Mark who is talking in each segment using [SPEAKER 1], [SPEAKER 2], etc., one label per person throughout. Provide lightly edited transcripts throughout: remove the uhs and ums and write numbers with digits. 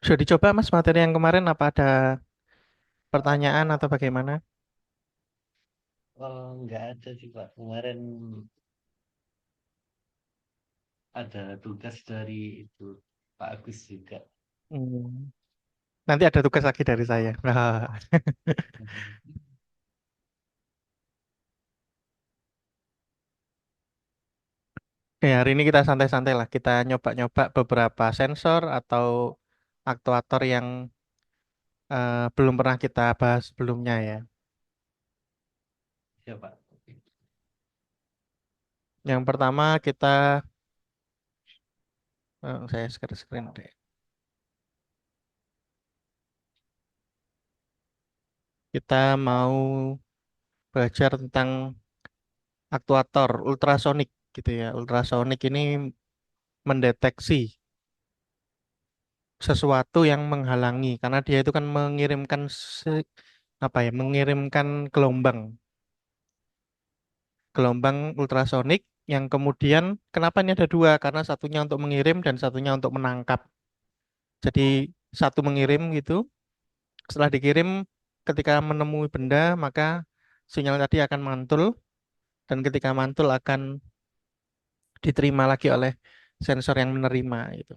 [SPEAKER 1] Sudah dicoba Mas materi yang kemarin apa ada pertanyaan atau bagaimana?
[SPEAKER 2] Oh, nggak ada sih Pak. Kemarin ada tugas dari itu Pak Agus juga.
[SPEAKER 1] Hmm. Nanti ada tugas lagi dari saya. Oke, hari ini kita santai-santai lah. Kita nyoba-nyoba beberapa sensor atau aktuator yang belum pernah kita bahas sebelumnya ya.
[SPEAKER 2] Ya Pak.
[SPEAKER 1] Yang pertama kita, saya share screen deh. Kita mau belajar tentang aktuator ultrasonik gitu ya. Ultrasonik ini mendeteksi sesuatu yang menghalangi karena dia itu kan mengirimkan apa ya, mengirimkan gelombang gelombang ultrasonik yang kemudian kenapa ini ada dua? Karena satunya untuk mengirim dan satunya untuk menangkap. Jadi satu mengirim gitu, setelah dikirim ketika menemui benda maka sinyal tadi akan mantul dan ketika mantul akan diterima lagi oleh sensor yang menerima itu.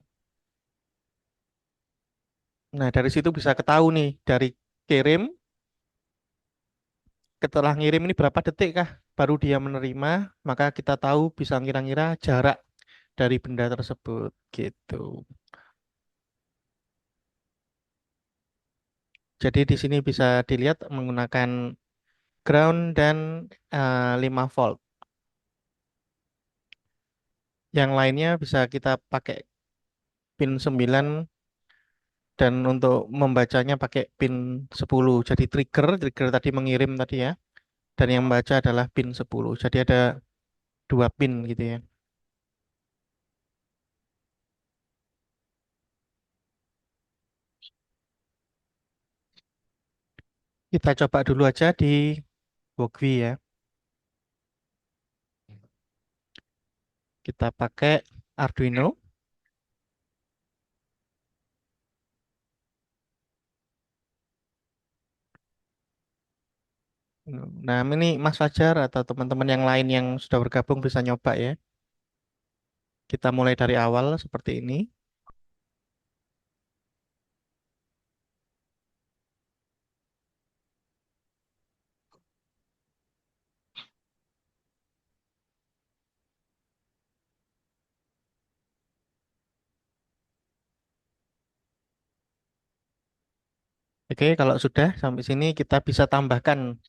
[SPEAKER 1] Nah, dari situ bisa ketahui nih dari kirim setelah ngirim ini berapa detik kah baru dia menerima, maka kita tahu bisa ngira-ngira jarak dari benda tersebut gitu. Jadi di sini bisa dilihat menggunakan ground dan 5 volt. Yang lainnya bisa kita pakai pin 9 dan untuk membacanya pakai pin 10. Jadi trigger tadi mengirim tadi ya, dan yang membaca adalah pin 10. Jadi ada dua pin gitu ya. Kita coba dulu aja di Wogwi ya. Kita pakai Arduino. Nah, ini Mas Fajar atau teman-teman yang lain yang sudah bergabung bisa nyoba ya. Kita mulai dari awal seperti ini. Oke, kalau sudah sampai sini kita bisa tambahkan.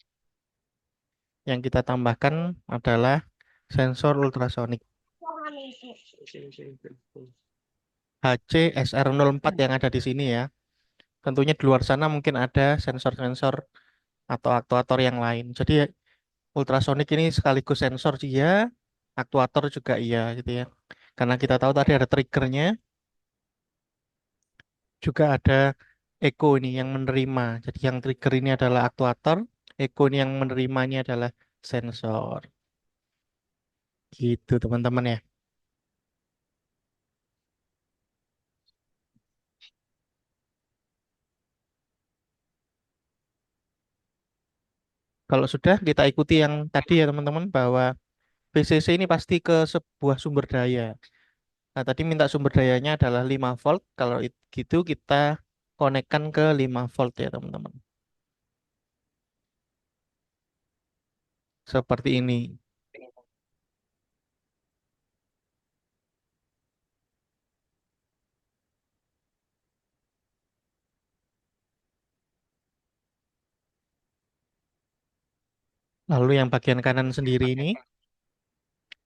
[SPEAKER 1] Yang kita tambahkan adalah sensor ultrasonik HC-SR04 yang ada di sini ya. Tentunya di luar sana mungkin ada sensor-sensor atau aktuator yang lain. Jadi ultrasonik ini sekaligus sensor iya, aktuator juga iya gitu ya. Karena kita tahu tadi ada triggernya, juga ada echo ini yang menerima. Jadi yang trigger ini adalah aktuator, echo ini yang menerimanya adalah sensor. Gitu teman-teman ya. Kalau sudah kita ikuti yang tadi ya teman-teman bahwa PCC ini pasti ke sebuah sumber daya. Nah, tadi minta sumber dayanya adalah 5 volt. Kalau gitu kita konekkan ke 5 volt ya teman-teman. Seperti ini. Lalu yang bagian kanan sendiri ini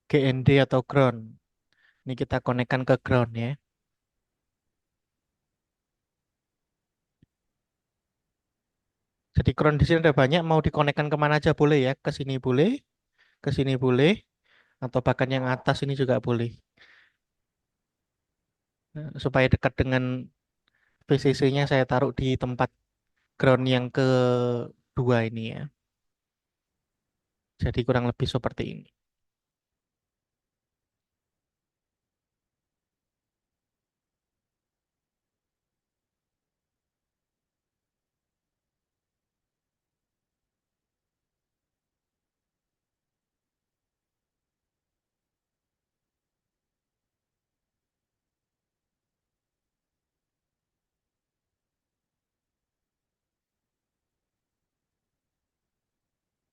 [SPEAKER 1] GND atau ground. Ini kita konekkan ke ground ya. Jadi ground di sini ada banyak, mau dikonekkan kemana aja boleh ya. Ke sini boleh, atau bahkan yang atas ini juga boleh. Nah, supaya dekat dengan PCC-nya saya taruh di tempat ground yang kedua ini ya. Jadi kurang lebih seperti ini.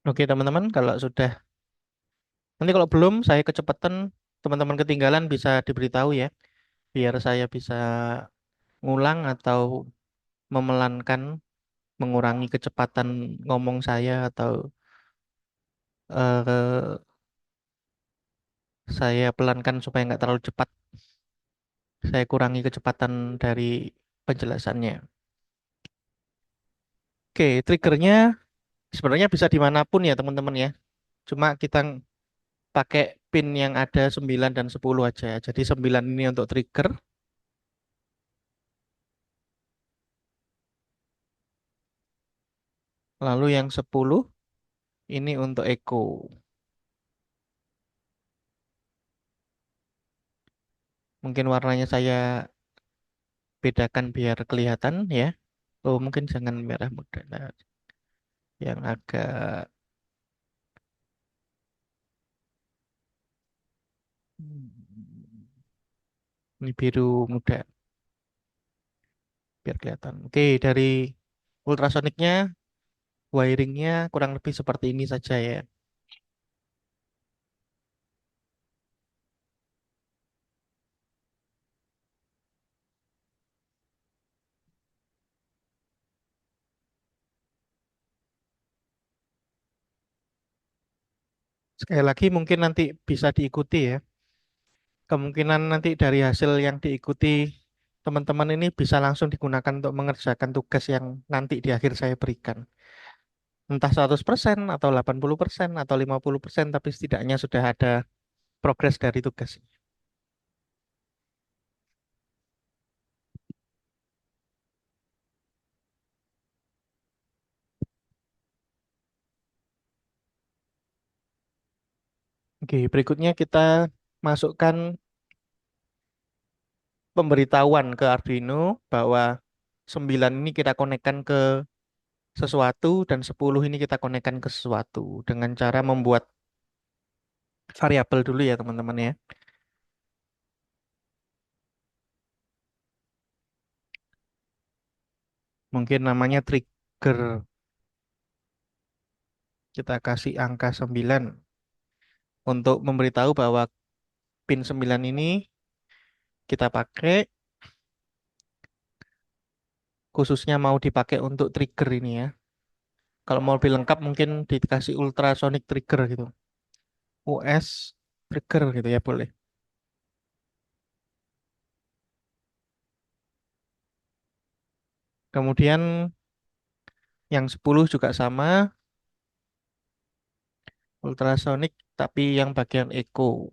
[SPEAKER 1] Oke, teman-teman, kalau sudah nanti kalau belum saya kecepatan, teman-teman ketinggalan bisa diberitahu ya, biar saya bisa ngulang atau memelankan, mengurangi kecepatan ngomong saya atau eh, saya pelankan supaya nggak terlalu cepat. Saya kurangi kecepatan dari penjelasannya. Oke, triggernya sebenarnya bisa dimanapun ya teman-teman ya. Cuma kita pakai pin yang ada 9 dan 10 aja. Jadi 9 ini untuk trigger, lalu yang 10 ini untuk echo. Mungkin warnanya saya bedakan biar kelihatan ya. Oh, mungkin jangan merah muda. Nah, yang agak ini biru muda biar kelihatan. Oke, dari ultrasoniknya, wiringnya kurang lebih seperti ini saja ya. Sekali lagi mungkin nanti bisa diikuti ya. Kemungkinan nanti dari hasil yang diikuti teman-teman ini bisa langsung digunakan untuk mengerjakan tugas yang nanti di akhir saya berikan. Entah 100% atau 80% atau 50%, tapi setidaknya sudah ada progres dari tugas. Oke, berikutnya kita masukkan pemberitahuan ke Arduino bahwa 9 ini kita konekkan ke sesuatu dan 10 ini kita konekkan ke sesuatu dengan cara membuat variabel dulu ya teman-teman ya. Mungkin namanya trigger. Kita kasih angka 9 untuk memberitahu bahwa pin 9 ini kita pakai khususnya mau dipakai untuk trigger ini ya. Kalau mau lebih lengkap mungkin dikasih ultrasonic trigger gitu. US trigger gitu ya boleh. Kemudian yang 10 juga sama, ultrasonic tapi yang bagian echo.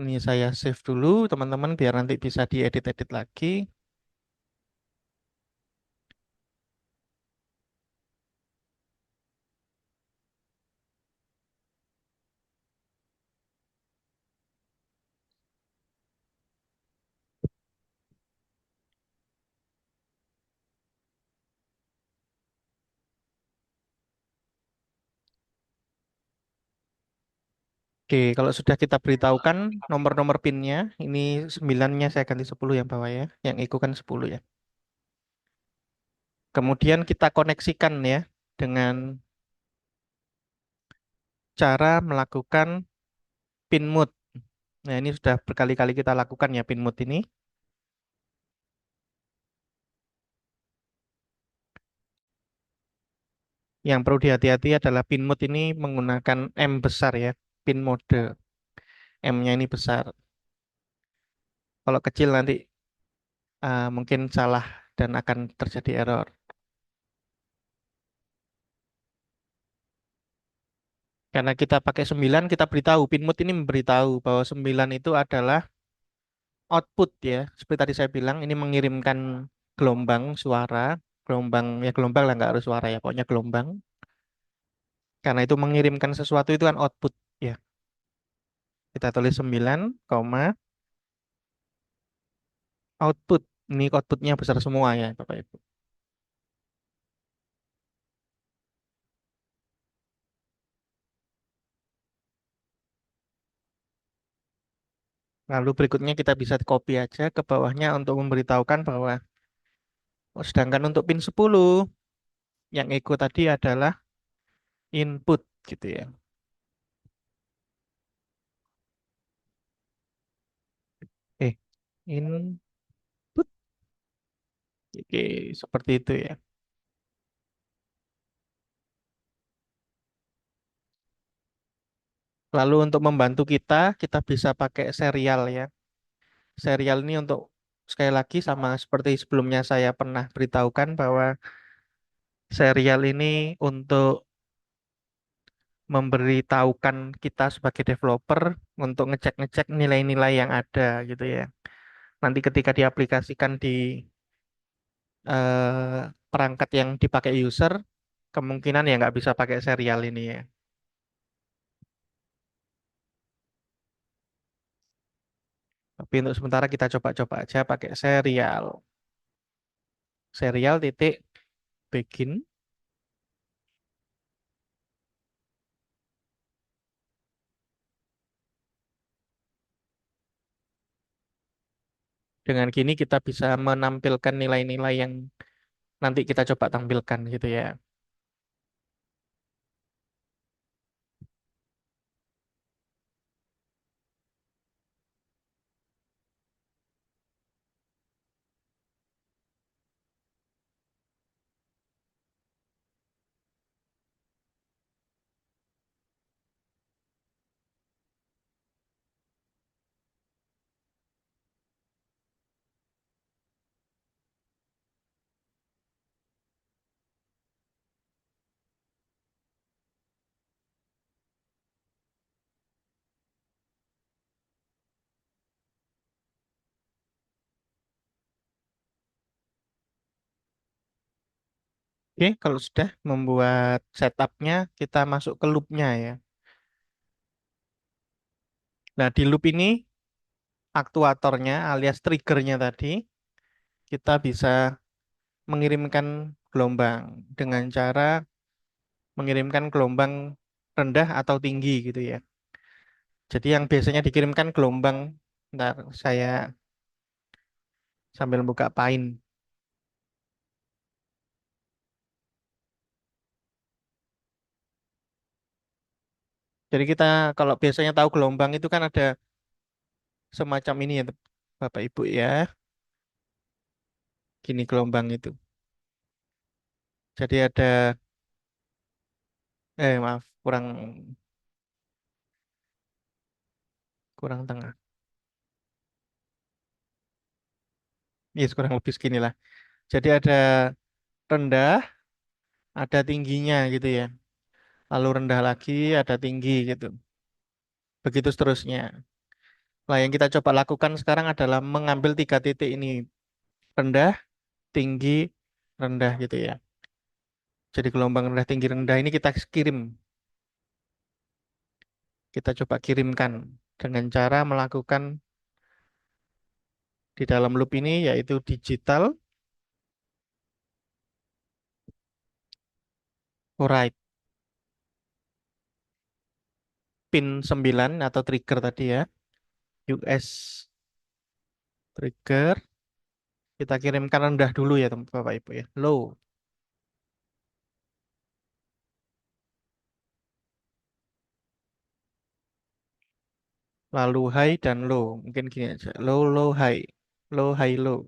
[SPEAKER 1] Ini saya save dulu teman-teman biar nanti bisa diedit-edit lagi. Oke, kalau sudah kita beritahukan nomor-nomor pinnya, ini 9-nya saya ganti 10 yang bawah ya, yang echo kan 10 ya. Kemudian kita koneksikan ya dengan cara melakukan pin mode. Nah, ini sudah berkali-kali kita lakukan ya pin mode ini. Yang perlu dihati-hati adalah pin mode ini menggunakan M besar ya, pin mode. M-nya ini besar. Kalau kecil nanti mungkin salah dan akan terjadi error. Karena kita pakai 9, kita beritahu, pin mode ini memberitahu bahwa 9 itu adalah output ya. Seperti tadi saya bilang, ini mengirimkan gelombang suara, gelombang, ya gelombang lah, nggak harus suara ya, pokoknya gelombang. Karena itu mengirimkan sesuatu itu kan output ya. Kita tulis 9, koma, output. Ini outputnya besar semua ya, Bapak Ibu. Lalu berikutnya kita bisa copy aja ke bawahnya untuk memberitahukan bahwa sedangkan untuk pin 10 yang echo tadi adalah input gitu ya. Eh, input. Oke, seperti itu ya. Lalu untuk membantu kita bisa pakai serial ya. Serial ini untuk sekali lagi sama seperti sebelumnya saya pernah beritahukan bahwa serial ini untuk memberitahukan kita sebagai developer untuk ngecek-ngecek nilai-nilai yang ada gitu ya. Nanti ketika diaplikasikan di perangkat yang dipakai user, kemungkinan ya nggak bisa pakai serial ini ya. Tapi untuk sementara kita coba-coba aja pakai serial. Serial titik begin. Dengan gini kita bisa menampilkan nilai-nilai yang nanti kita coba tampilkan gitu ya. Oke, kalau sudah membuat setupnya, kita masuk ke loopnya ya. Nah, di loop ini aktuatornya alias triggernya tadi, kita bisa mengirimkan gelombang dengan cara mengirimkan gelombang rendah atau tinggi gitu ya. Jadi yang biasanya dikirimkan gelombang, ntar saya sambil buka Paint. Jadi kita kalau biasanya tahu gelombang itu kan ada semacam ini ya, Bapak Ibu ya. Gini gelombang itu. Jadi ada, maaf, kurang kurang tengah. Yes, kurang lebih segini lah. Jadi ada rendah, ada tingginya gitu ya. Lalu rendah lagi, ada tinggi gitu. Begitu seterusnya. Nah, yang kita coba lakukan sekarang adalah mengambil tiga titik ini. Rendah, tinggi, rendah gitu ya. Jadi gelombang rendah, tinggi, rendah ini kita kirim. Kita coba kirimkan dengan cara melakukan di dalam loop ini yaitu digital write pin 9 atau trigger tadi ya. US trigger. Kita kirimkan rendah dulu ya teman Bapak Ibu ya. Low. Lalu high dan low. Mungkin gini aja. Low, low, high. Low, high, low.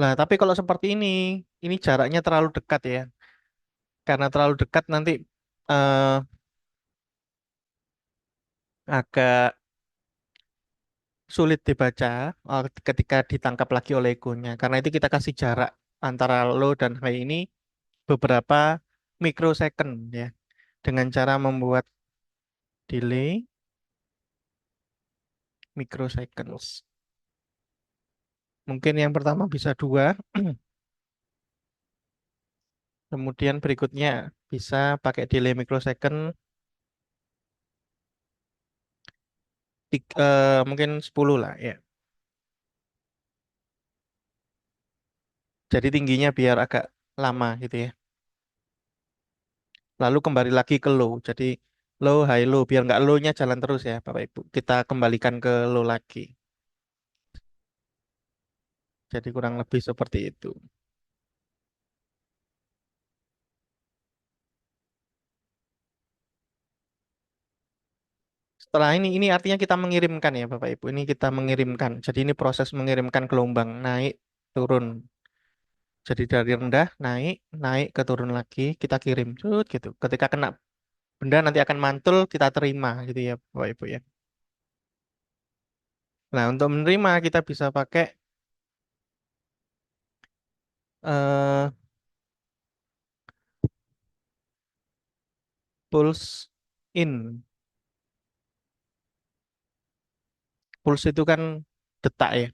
[SPEAKER 1] Nah, tapi kalau seperti ini jaraknya terlalu dekat ya. Karena terlalu dekat nanti eh, agak sulit dibaca ketika ditangkap lagi oleh egonya. Karena itu kita kasih jarak antara low dan high ini beberapa mikrosecond ya. Dengan cara membuat delay microseconds. Mungkin yang pertama bisa dua, kemudian berikutnya bisa pakai delay microsecond mungkin 10 lah ya. Jadi tingginya biar agak lama gitu ya. lalu kembali lagi ke low. Jadi low, high, low, biar nggak low-nya jalan terus ya, Bapak Ibu. Kita kembalikan ke low lagi. Jadi kurang lebih seperti itu. Setelah ini artinya kita mengirimkan ya, Bapak Ibu. Ini kita mengirimkan. Jadi ini proses mengirimkan gelombang naik, turun. Jadi dari rendah naik, naik ke turun lagi, kita kirim, cut gitu. Ketika kena benda nanti akan mantul, kita terima gitu ya, Bapak Ibu ya. Nah, untuk menerima kita bisa pakai eh, pulse in. Pulse itu kan detak ya,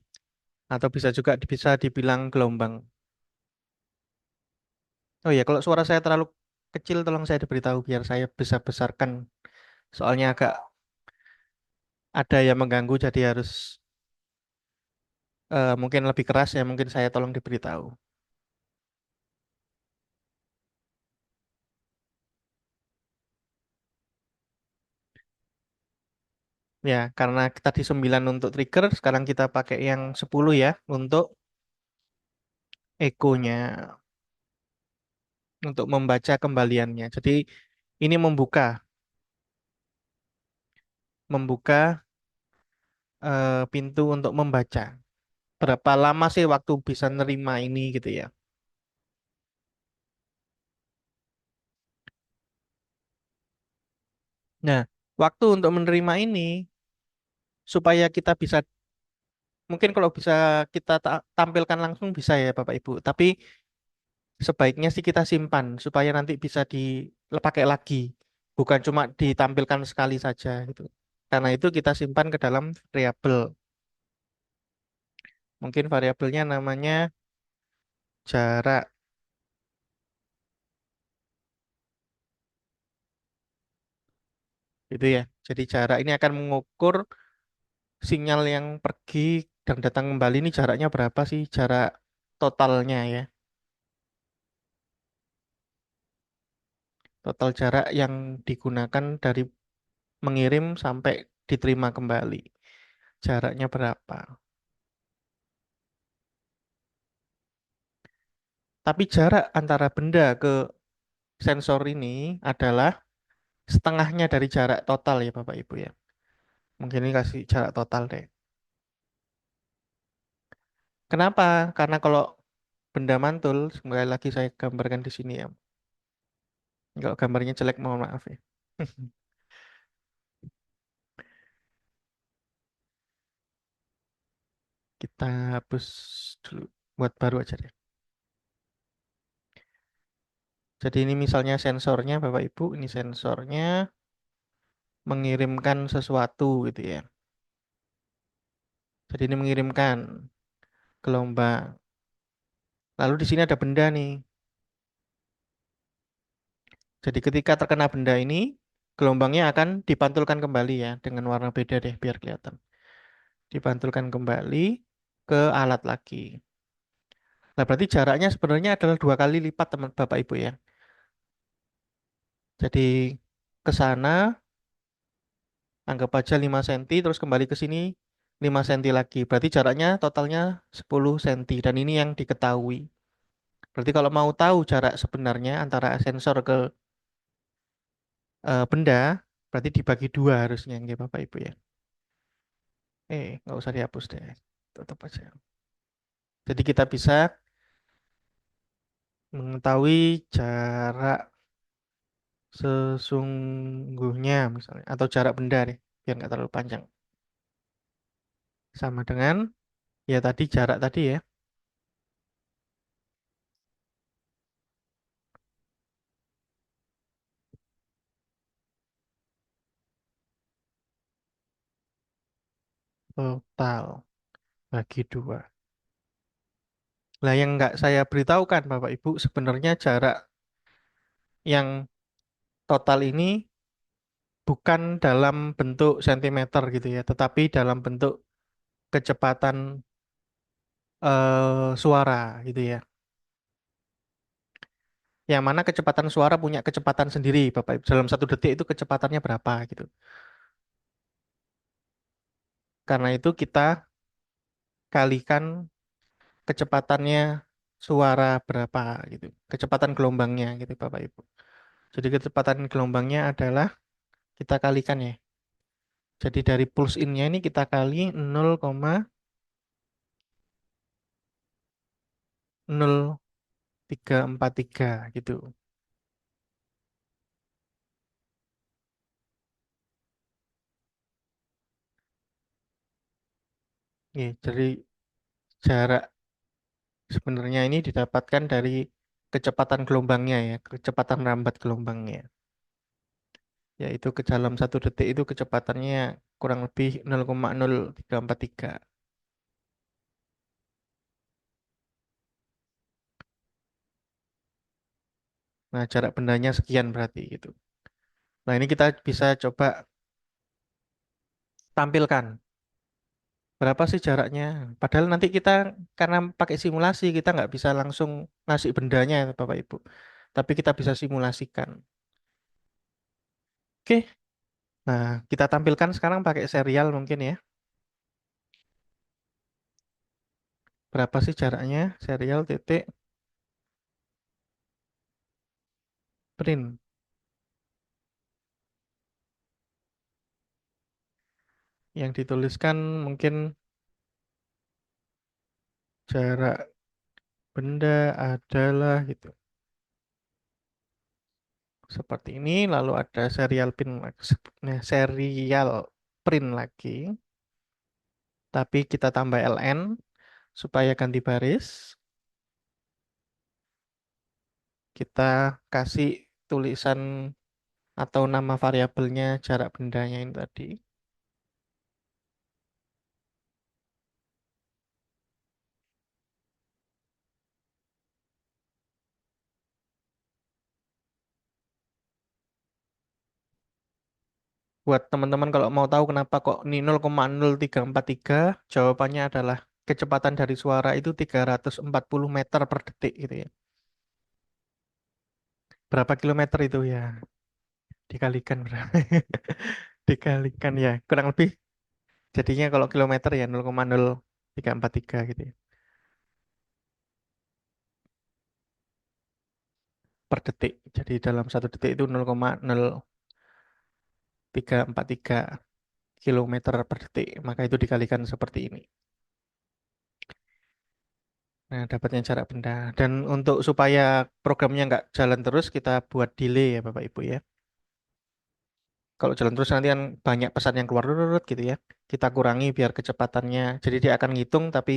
[SPEAKER 1] atau bisa juga bisa dibilang gelombang. Oh ya, kalau suara saya terlalu kecil, tolong saya diberitahu biar saya bisa besarkan. Soalnya agak ada yang mengganggu, jadi harus mungkin lebih keras ya, mungkin saya tolong diberitahu. Ya, karena tadi 9 untuk trigger, sekarang kita pakai yang 10 ya untuk echonya, untuk membaca kembaliannya. Jadi ini membuka pintu untuk membaca. Berapa lama sih waktu bisa nerima ini gitu ya. Nah, waktu untuk menerima ini supaya kita bisa, mungkin kalau bisa kita tampilkan langsung bisa ya Bapak Ibu. Tapi sebaiknya sih kita simpan supaya nanti bisa dipakai lagi. Bukan cuma ditampilkan sekali saja gitu. Karena itu kita simpan ke dalam variabel. Mungkin variabelnya namanya jarak gitu ya. Jadi jarak ini akan mengukur sinyal yang pergi dan datang kembali ini jaraknya berapa sih? Jarak totalnya ya. Total jarak yang digunakan dari mengirim sampai diterima kembali. Jaraknya berapa? Tapi jarak antara benda ke sensor ini adalah setengahnya dari jarak total ya Bapak Ibu ya. Mungkin ini kasih jarak total deh. Kenapa? Karena kalau benda mantul, sekali lagi saya gambarkan di sini ya. Kalau gambarnya jelek mohon maaf ya. Kita hapus dulu. Buat baru aja deh. Jadi ini misalnya sensornya Bapak Ibu, ini sensornya mengirimkan sesuatu gitu ya. Jadi ini mengirimkan gelombang. Lalu di sini ada benda nih. Jadi ketika terkena benda ini, gelombangnya akan dipantulkan kembali ya dengan warna beda deh biar kelihatan. Dipantulkan kembali ke alat lagi. Nah, berarti jaraknya sebenarnya adalah 2 kali lipat teman Bapak Ibu ya. Jadi ke sana anggap aja 5 cm terus kembali ke sini 5 cm lagi. Berarti jaraknya totalnya 10 cm dan ini yang diketahui. Berarti kalau mau tahu jarak sebenarnya antara sensor ke benda, berarti dibagi dua harusnya ya Bapak Ibu ya. Nggak usah dihapus deh. Tutup aja. Jadi kita bisa mengetahui jarak sesungguhnya misalnya atau jarak benda deh biar nggak terlalu panjang. Sama dengan ya tadi jarak tadi ya total bagi dua. Nah yang nggak saya beritahukan Bapak Ibu sebenarnya jarak yang total ini bukan dalam bentuk sentimeter gitu ya, tetapi dalam bentuk kecepatan suara gitu ya. Yang mana kecepatan suara punya kecepatan sendiri, Bapak Ibu. Dalam 1 detik itu kecepatannya berapa gitu. Karena itu kita kalikan kecepatannya suara berapa gitu. Kecepatan gelombangnya gitu, Bapak Ibu. Jadi kecepatan gelombangnya adalah kita kalikan ya. Jadi dari pulse in-nya ini kita kali 0,0343 gitu. Oke, jadi jarak sebenarnya ini didapatkan dari kecepatan gelombangnya ya, kecepatan rambat gelombangnya. Yaitu ke dalam 1 detik itu kecepatannya kurang lebih 0,0343. Nah, jarak bendanya sekian berarti gitu. Nah, ini kita bisa coba tampilkan berapa sih jaraknya. Padahal nanti kita karena pakai simulasi kita nggak bisa langsung ngasih bendanya ya, Bapak Ibu. Tapi kita bisa simulasikan. Oke, nah kita tampilkan sekarang pakai serial mungkin ya. Berapa sih jaraknya? Serial titik print. Yang dituliskan mungkin jarak benda adalah gitu. Seperti ini, lalu ada serial pin, nah, serial print lagi, tapi kita tambah ln supaya ganti baris. Kita kasih tulisan atau nama variabelnya jarak bendanya ini tadi. Buat teman-teman kalau mau tahu kenapa kok ini 0,0343, jawabannya adalah kecepatan dari suara itu 340 meter per detik gitu ya. Berapa kilometer itu ya? Dikalikan berapa? Dikalikan ya, kurang lebih. Jadinya kalau kilometer ya 0,0343 gitu ya, per detik. Jadi dalam 1 detik itu 0,0343 kilometer per detik. Maka itu dikalikan seperti ini. Nah, dapatnya jarak benda. Dan untuk supaya programnya nggak jalan terus, kita buat delay ya Bapak Ibu ya. Kalau jalan terus nanti kan banyak pesan yang keluar rurut gitu ya. Kita kurangi biar kecepatannya. Jadi dia akan ngitung tapi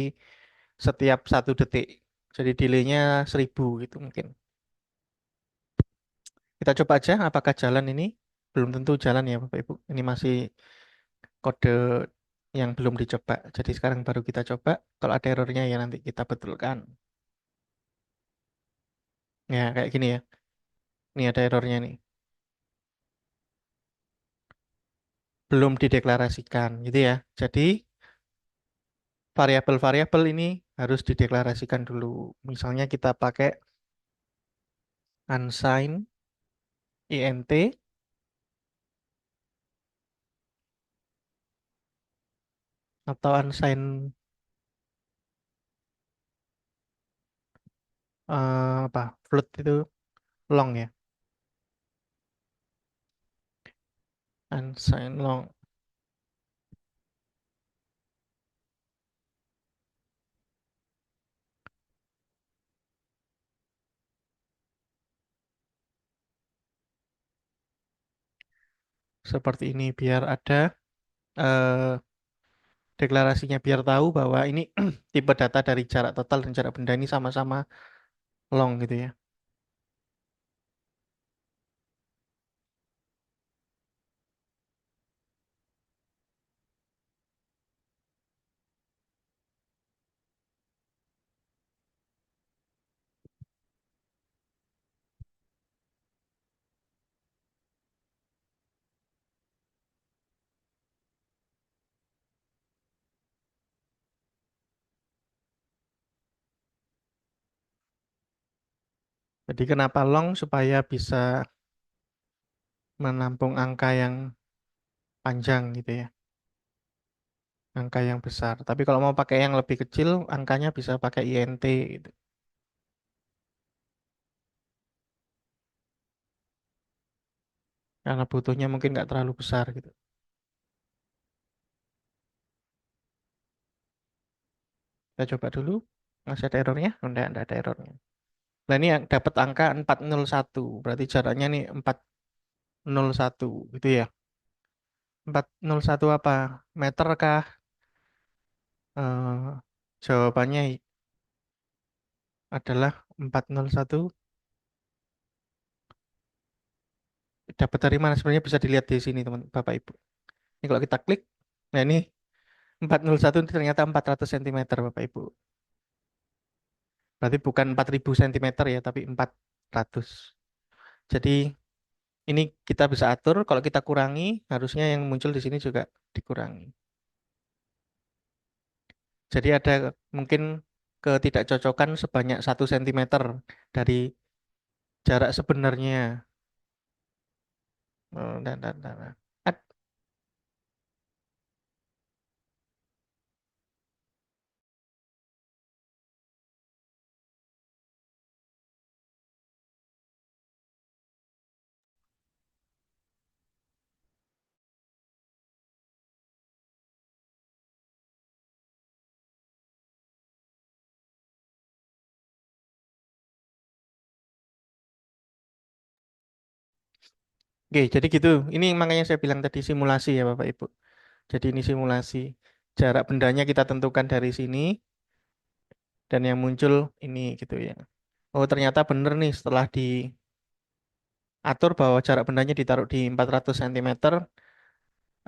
[SPEAKER 1] setiap 1 detik. Jadi delaynya 1.000 gitu mungkin. Kita coba aja apakah jalan ini. Belum tentu jalan ya Bapak Ibu. Ini masih kode yang belum dicoba. Jadi sekarang baru kita coba. Kalau ada errornya ya nanti kita betulkan. Ya kayak gini ya. Ini ada errornya nih. Belum dideklarasikan gitu ya. Jadi variabel-variabel ini harus dideklarasikan dulu. Misalnya kita pakai unsigned int atau unsigned apa float itu long ya. Unsigned long seperti ini biar ada eh, deklarasinya biar tahu bahwa ini tipe data dari jarak total dan jarak benda ini sama-sama long gitu ya. Jadi kenapa long supaya bisa menampung angka yang panjang gitu ya, angka yang besar. Tapi kalau mau pakai yang lebih kecil, angkanya bisa pakai INT gitu. Karena butuhnya mungkin nggak terlalu besar gitu. Kita coba dulu. Masih ada errornya? Oh, enggak ada errornya. Nah ini yang dapat angka 401. Berarti jaraknya nih 401 gitu ya. 401 apa? Meter kah? Eh, jawabannya adalah 401. Dapat dari mana? Sebenarnya bisa dilihat di sini teman Bapak Ibu. Ini kalau kita klik, nah ini 401 ini ternyata 400 cm Bapak Ibu. Berarti bukan 4000 cm ya, tapi 400. Jadi ini kita bisa atur, kalau kita kurangi, harusnya yang muncul di sini juga dikurangi. Jadi ada mungkin ketidakcocokan sebanyak 1 cm dari jarak sebenarnya. Dan. Oke, jadi gitu. Ini makanya saya bilang tadi simulasi ya Bapak Ibu. Jadi ini simulasi. Jarak bendanya kita tentukan dari sini dan yang muncul ini gitu ya. Oh, ternyata bener nih setelah diatur bahwa jarak bendanya ditaruh di 400 cm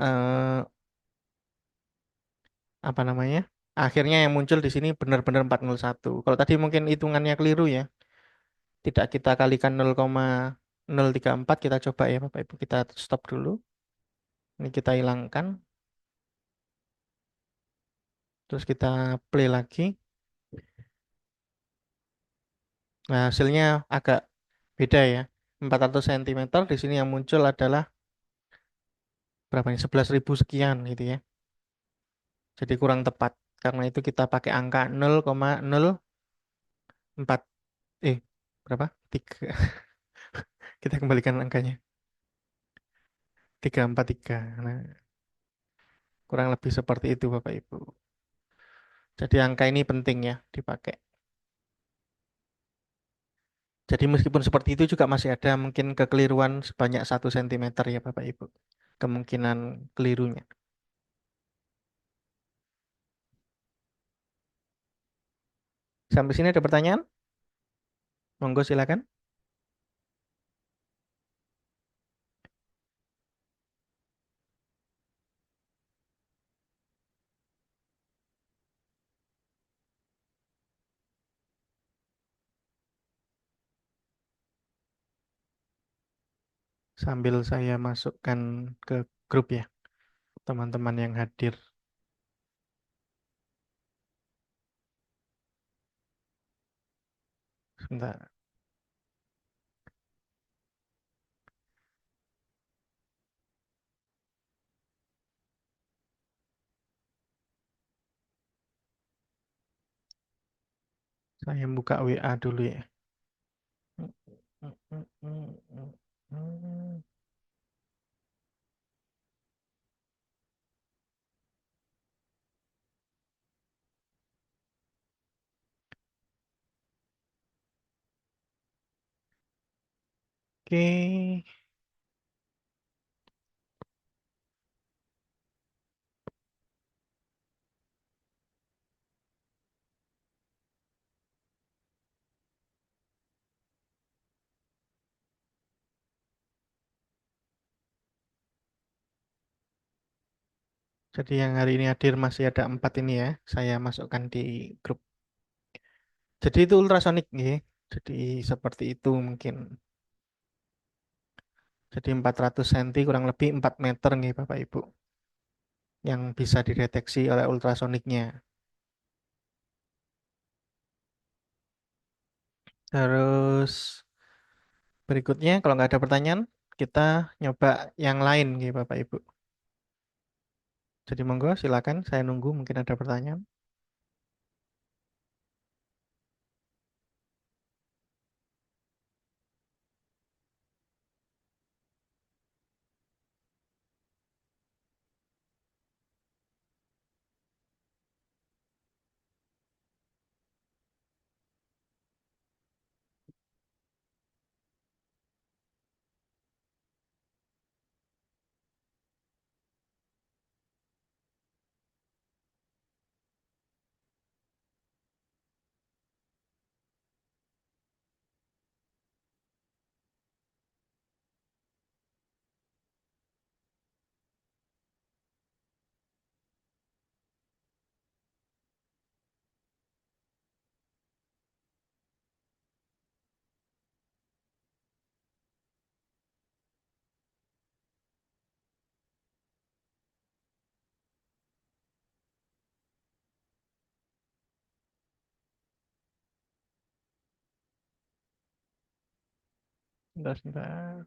[SPEAKER 1] eh, apa namanya? Akhirnya yang muncul di sini benar-benar 401. Kalau tadi mungkin hitungannya keliru ya. Tidak kita kalikan 0,034, kita coba ya Bapak Ibu. Kita stop dulu. Ini kita hilangkan. Terus kita play lagi. Nah, hasilnya agak beda ya. 400 cm di sini yang muncul adalah berapa nih? 11.000 sekian gitu ya. Jadi kurang tepat. Karena itu kita pakai angka 0,043. Berapa? 3. Kita kembalikan angkanya. 343. Nah, kurang lebih seperti itu Bapak Ibu. Jadi angka ini penting ya dipakai. Jadi meskipun seperti itu juga masih ada mungkin kekeliruan sebanyak 1 cm ya Bapak Ibu. Kemungkinan kelirunya. Sampai sini ada pertanyaan? Monggo silakan. Sambil saya masukkan ke grup ya, teman-teman yang hadir. Sebentar, saya buka WA dulu ya. Oke, jadi yang hari ini hadir masih ada 4 ini ya, saya masukkan di grup. Jadi itu ultrasonik ya. Jadi seperti itu mungkin. Jadi 400 cm kurang lebih 4 meter nih Bapak Ibu. Yang bisa dideteksi oleh ultrasoniknya. Terus Berikutnya, kalau nggak ada pertanyaan, kita nyoba yang lain, gitu, Bapak Ibu. Jadi monggo, silakan. Saya nunggu, mungkin ada pertanyaan. Sebentar, sebentar.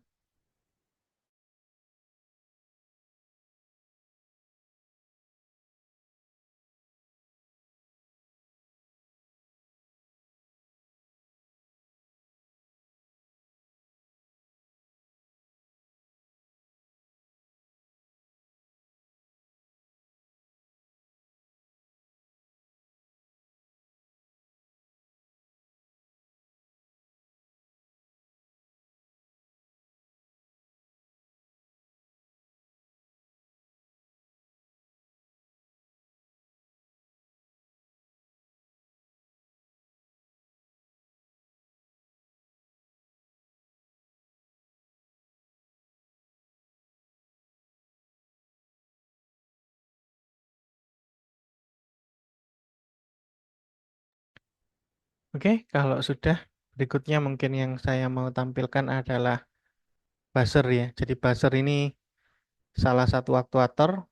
[SPEAKER 1] Oke, kalau sudah, berikutnya mungkin yang saya mau tampilkan adalah buzzer ya. Jadi buzzer ini salah satu aktuator.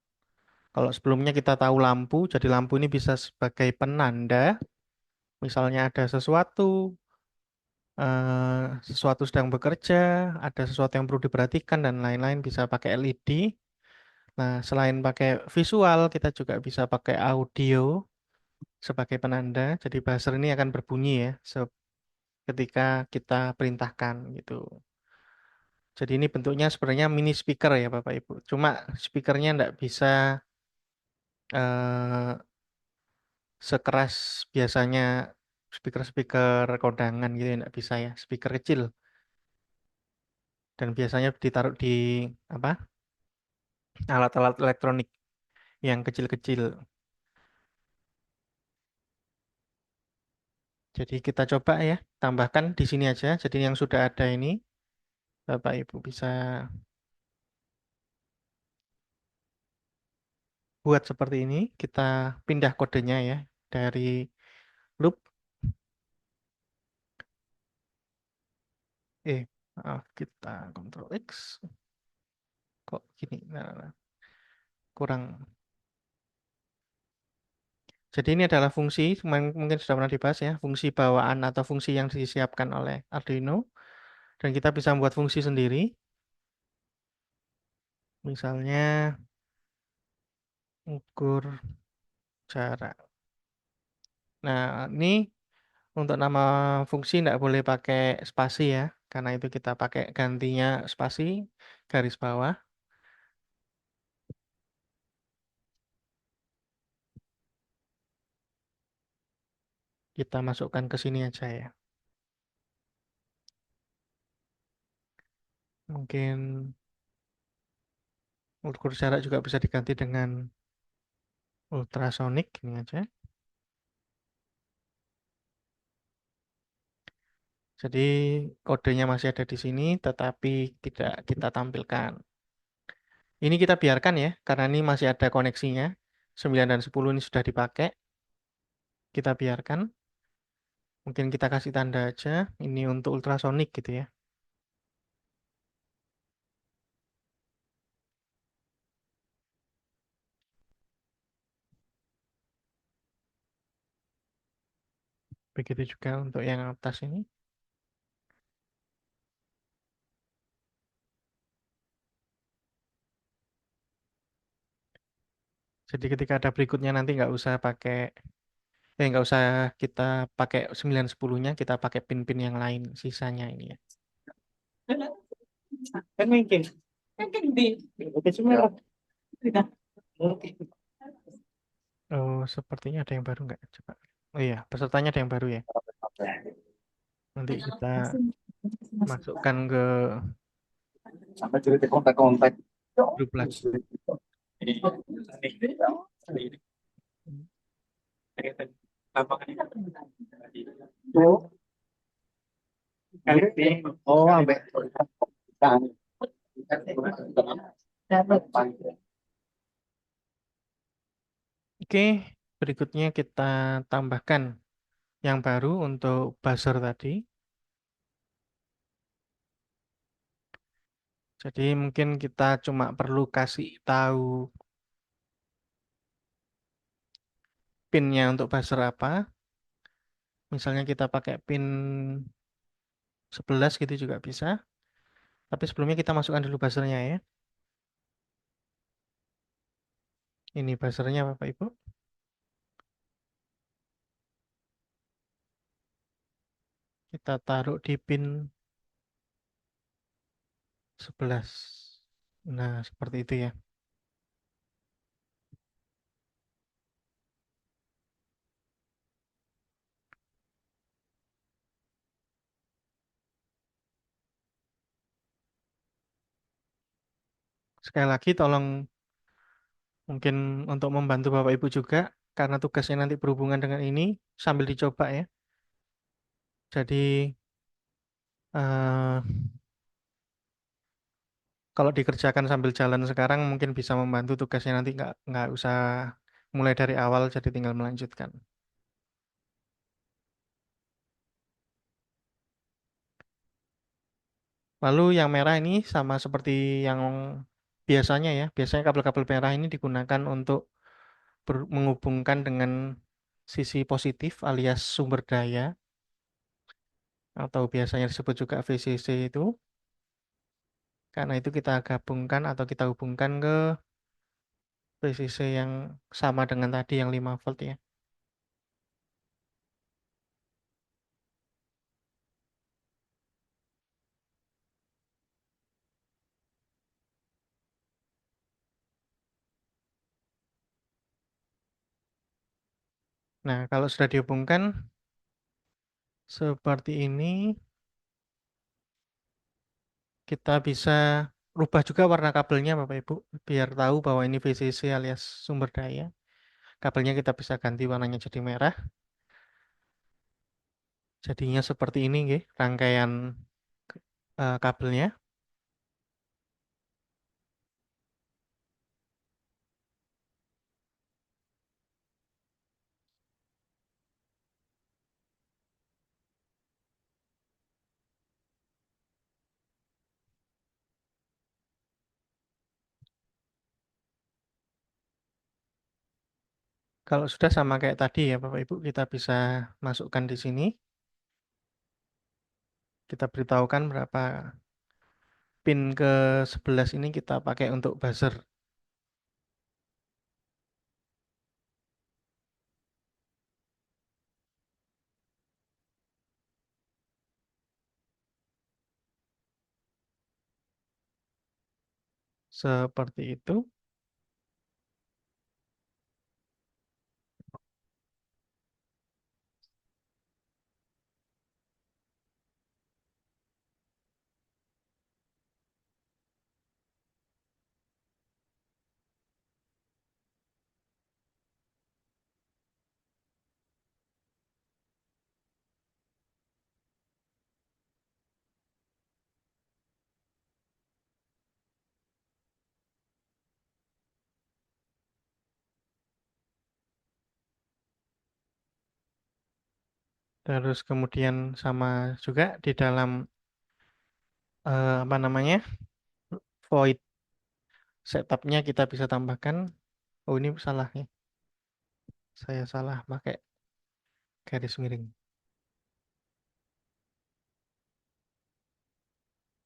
[SPEAKER 1] Kalau sebelumnya kita tahu lampu, jadi lampu ini bisa sebagai penanda, misalnya ada sesuatu, sesuatu sedang bekerja, ada sesuatu yang perlu diperhatikan dan lain-lain bisa pakai LED. Nah, selain pakai visual, kita juga bisa pakai audio sebagai penanda. Jadi buzzer ini akan berbunyi ya, ketika kita perintahkan gitu. Jadi ini bentuknya sebenarnya mini speaker ya Bapak Ibu. Cuma speakernya nggak bisa eh, sekeras biasanya speaker-speaker kondangan gitu ya, nggak bisa ya. Speaker kecil dan biasanya ditaruh di apa alat-alat elektronik yang kecil-kecil. Jadi kita coba ya, tambahkan di sini aja. Jadi yang sudah ada ini, Bapak Ibu bisa buat seperti ini. Kita pindah kodenya ya dari loop. Maaf, kita Ctrl X. Kok gini? Nah, kurang. Jadi ini adalah fungsi, mungkin sudah pernah dibahas ya, fungsi bawaan atau fungsi yang disiapkan oleh Arduino. Dan kita bisa membuat fungsi sendiri, misalnya ukur jarak. Nah, ini untuk nama fungsi tidak boleh pakai spasi ya, karena itu kita pakai gantinya spasi, garis bawah. Kita masukkan ke sini aja ya. Mungkin ukur jarak juga bisa diganti dengan ultrasonic, ini aja. Jadi kodenya masih ada di sini, tetapi tidak kita tampilkan. Ini kita biarkan ya, karena ini masih ada koneksinya. 9 dan 10 ini sudah dipakai. Kita biarkan. Mungkin kita kasih tanda aja. Ini untuk ultrasonic gitu ya. Begitu juga untuk yang atas ini. Jadi ketika ada berikutnya nanti nggak usah kita pakai 9 10-nya, kita pakai pin-pin yang lain sisanya ini ya.
[SPEAKER 3] Kan mungkin. Kan di. Oke, semua.
[SPEAKER 1] Oh, sepertinya ada yang baru nggak? Coba. Oh iya, pesertanya ada yang baru ya. Nanti kita masukkan ke
[SPEAKER 3] Sampai cerita kontak-kontak.
[SPEAKER 1] grup lagi.
[SPEAKER 3] Oh, oh, ambek.
[SPEAKER 1] Oke, berikutnya kita tambahkan yang baru untuk buzzer tadi. Jadi mungkin kita cuma perlu kasih tahu pinnya untuk buzzer apa. Misalnya kita pakai pin 11 gitu juga bisa. Tapi sebelumnya kita masukkan dulu buzzernya ya. Ini buzzernya Bapak Ibu. Kita taruh di pin 11. Nah, seperti itu ya. Sekali lagi tolong mungkin untuk membantu Bapak Ibu juga karena tugasnya nanti berhubungan dengan ini sambil dicoba ya. Jadi eh, kalau dikerjakan sambil jalan sekarang mungkin bisa membantu tugasnya nanti nggak usah mulai dari awal jadi tinggal melanjutkan. Lalu yang merah ini sama seperti yang biasanya ya. Biasanya kabel-kabel merah ini digunakan untuk menghubungkan dengan sisi positif alias sumber daya atau biasanya disebut juga VCC itu. Karena itu kita gabungkan atau kita hubungkan ke VCC yang sama dengan tadi yang 5 volt ya. Nah, kalau sudah dihubungkan seperti ini, kita bisa rubah juga warna kabelnya Bapak Ibu, biar tahu bahwa ini VCC alias sumber daya. Kabelnya kita bisa ganti warnanya jadi merah. Jadinya seperti ini, nggih, rangkaian kabelnya. Kalau sudah sama kayak tadi ya Bapak Ibu, kita bisa masukkan di sini. Kita beritahukan berapa pin ke 11 ini kita pakai untuk buzzer. Seperti itu. Terus kemudian sama juga di dalam apa namanya void setupnya kita bisa tambahkan. Oh ini salah nih, saya salah pakai garis miring.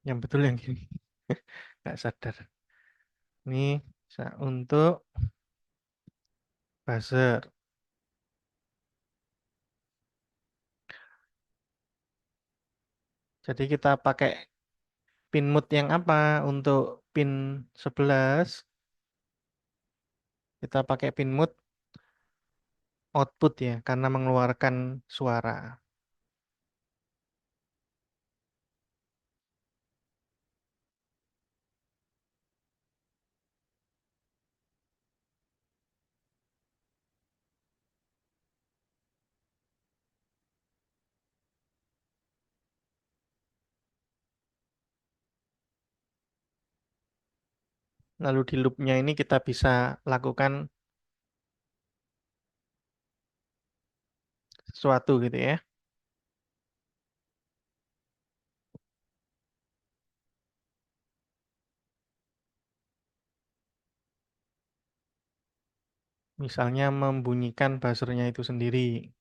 [SPEAKER 1] Yang betul yang gini, nggak sadar. Ini untuk buzzer. Jadi kita pakai pin mode yang apa? Untuk pin 11 kita pakai pin mode output ya, karena mengeluarkan suara. Lalu di loopnya ini kita bisa lakukan sesuatu gitu ya. Misalnya membunyikan buzzernya itu sendiri.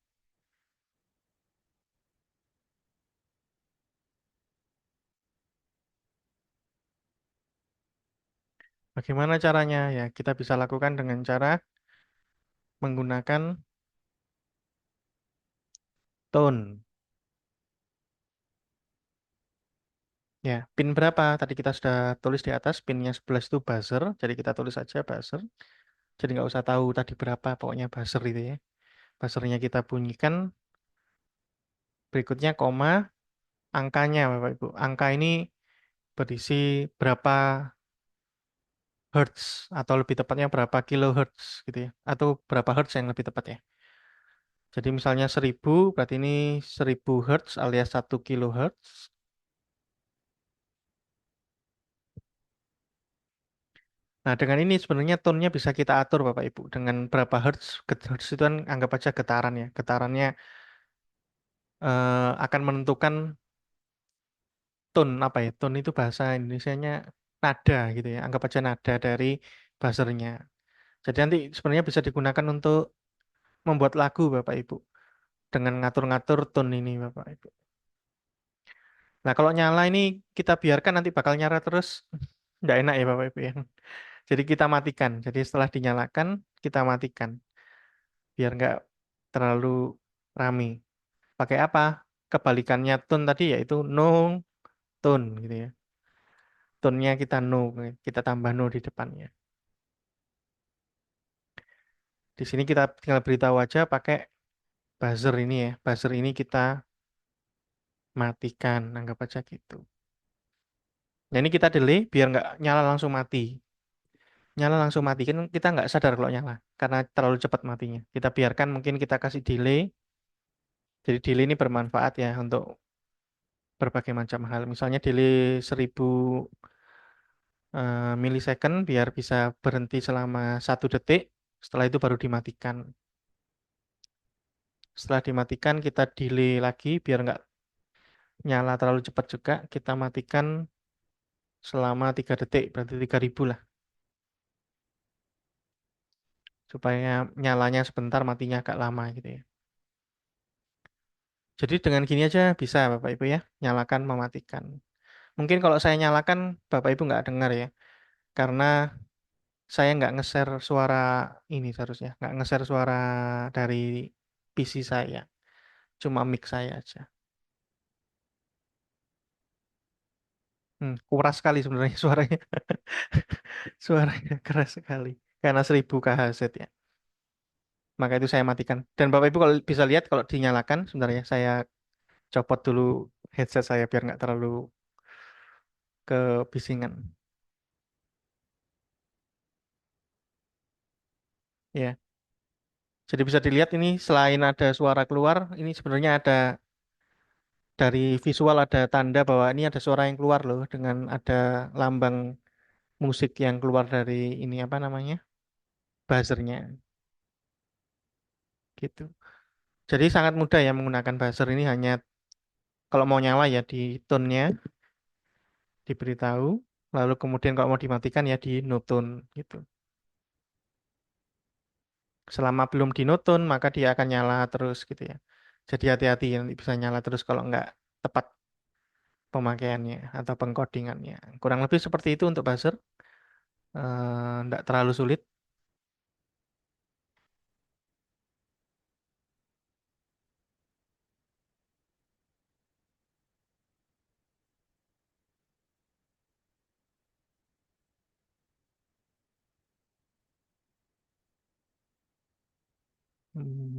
[SPEAKER 1] Bagaimana caranya? Ya, kita bisa lakukan dengan cara menggunakan tone. Ya, pin berapa? Tadi kita sudah tulis di atas, pinnya 11 itu buzzer. Jadi kita tulis saja buzzer. Jadi nggak usah tahu tadi berapa, pokoknya buzzer itu ya. Buzzernya kita bunyikan, berikutnya koma, angkanya Bapak Ibu. Angka ini berisi berapa hertz, atau lebih tepatnya berapa kilohertz gitu ya. Atau berapa hertz yang lebih tepat ya. Jadi misalnya 1000, berarti ini 1000 hertz alias 1 kilohertz. Nah, dengan ini sebenarnya tone-nya bisa kita atur Bapak Ibu dengan berapa hertz. Hertz itu kan anggap aja getaran ya. Getarannya akan menentukan tone apa ya? Tone itu bahasa Indonesianya nada gitu ya. Anggap aja nada dari buzzernya. Jadi nanti sebenarnya bisa digunakan untuk membuat lagu Bapak Ibu dengan ngatur-ngatur tone ini Bapak Ibu. Nah, kalau nyala ini kita biarkan nanti bakal nyala terus. Nggak enak ya Bapak Ibu ya. Jadi kita matikan. Jadi setelah dinyalakan kita matikan biar nggak terlalu rame. Pakai apa? Kebalikannya tone tadi yaitu no tone gitu ya. Tone-nya kita no, kita tambah no di depannya. Di sini kita tinggal beritahu aja pakai buzzer ini ya. Buzzer ini kita matikan, anggap aja gitu. Nah ini kita delay biar nggak nyala langsung mati. Nyala langsung mati kan kita nggak sadar kalau nyala karena terlalu cepat matinya. Kita biarkan mungkin kita kasih delay. Jadi delay ini bermanfaat ya untuk berbagai macam hal. Misalnya delay 1000 milisecond biar bisa berhenti selama 1 detik. Setelah itu baru dimatikan. Setelah dimatikan kita delay lagi biar nggak nyala terlalu cepat juga. Kita matikan selama 3 detik, berarti 3000 lah. Supaya nyalanya sebentar, matinya agak lama gitu ya. Jadi dengan gini aja bisa Bapak Ibu ya, nyalakan, mematikan. Mungkin kalau saya nyalakan, Bapak Ibu nggak dengar ya, karena saya nggak nge-share suara ini seharusnya, nggak nge-share suara dari PC saya, cuma mic saya aja. Kuras sekali sebenarnya suaranya, suaranya keras sekali, karena 1000 kHz ya. Maka itu saya matikan. Dan Bapak Ibu kalau bisa lihat kalau dinyalakan, sebenarnya saya copot dulu headset saya biar nggak terlalu kebisingan. Ya. Jadi bisa dilihat ini selain ada suara keluar, ini sebenarnya ada dari visual ada tanda bahwa ini ada suara yang keluar loh dengan ada lambang musik yang keluar dari ini apa namanya? Buzzernya gitu. Jadi sangat mudah ya menggunakan buzzer ini hanya kalau mau nyala ya di tone-nya diberitahu, lalu kemudian kalau mau dimatikan ya di no tone gitu. Selama belum di no tone maka dia akan nyala terus gitu ya. Jadi hati-hati nanti bisa nyala terus kalau nggak tepat pemakaiannya atau pengcodingannya. Kurang lebih seperti itu untuk buzzer. Nggak terlalu sulit.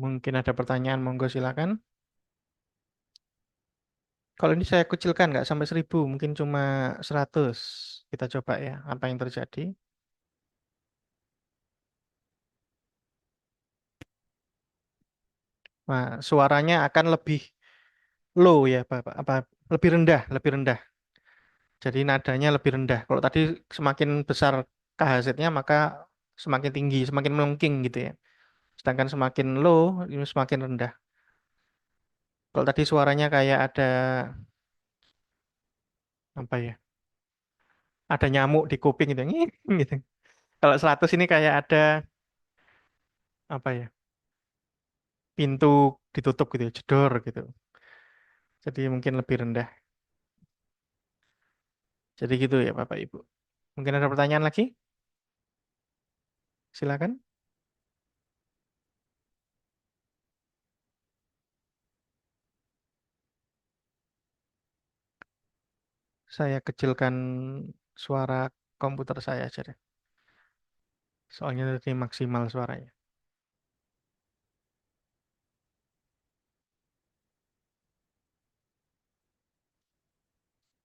[SPEAKER 1] Mungkin ada pertanyaan, monggo silakan. Kalau ini saya kecilkan nggak sampai 1000, mungkin cuma 100. Kita coba ya, apa yang terjadi. Nah, suaranya akan lebih low ya, Bapak. Apa lebih rendah, lebih rendah. Jadi nadanya lebih rendah. Kalau tadi semakin besar KHZ-nya maka semakin tinggi, semakin melengking gitu ya. Sedangkan semakin low, ini semakin rendah. Kalau tadi suaranya kayak ada apa ya? Ada nyamuk di kuping gitu, nging, gitu. Kalau 100 ini kayak ada apa ya? Pintu ditutup gitu, ya, jedor gitu. Jadi mungkin lebih rendah. Jadi gitu ya Bapak Ibu. Mungkin ada pertanyaan lagi? Silakan. Saya kecilkan suara komputer saya aja deh. Soalnya tadi maksimal suaranya.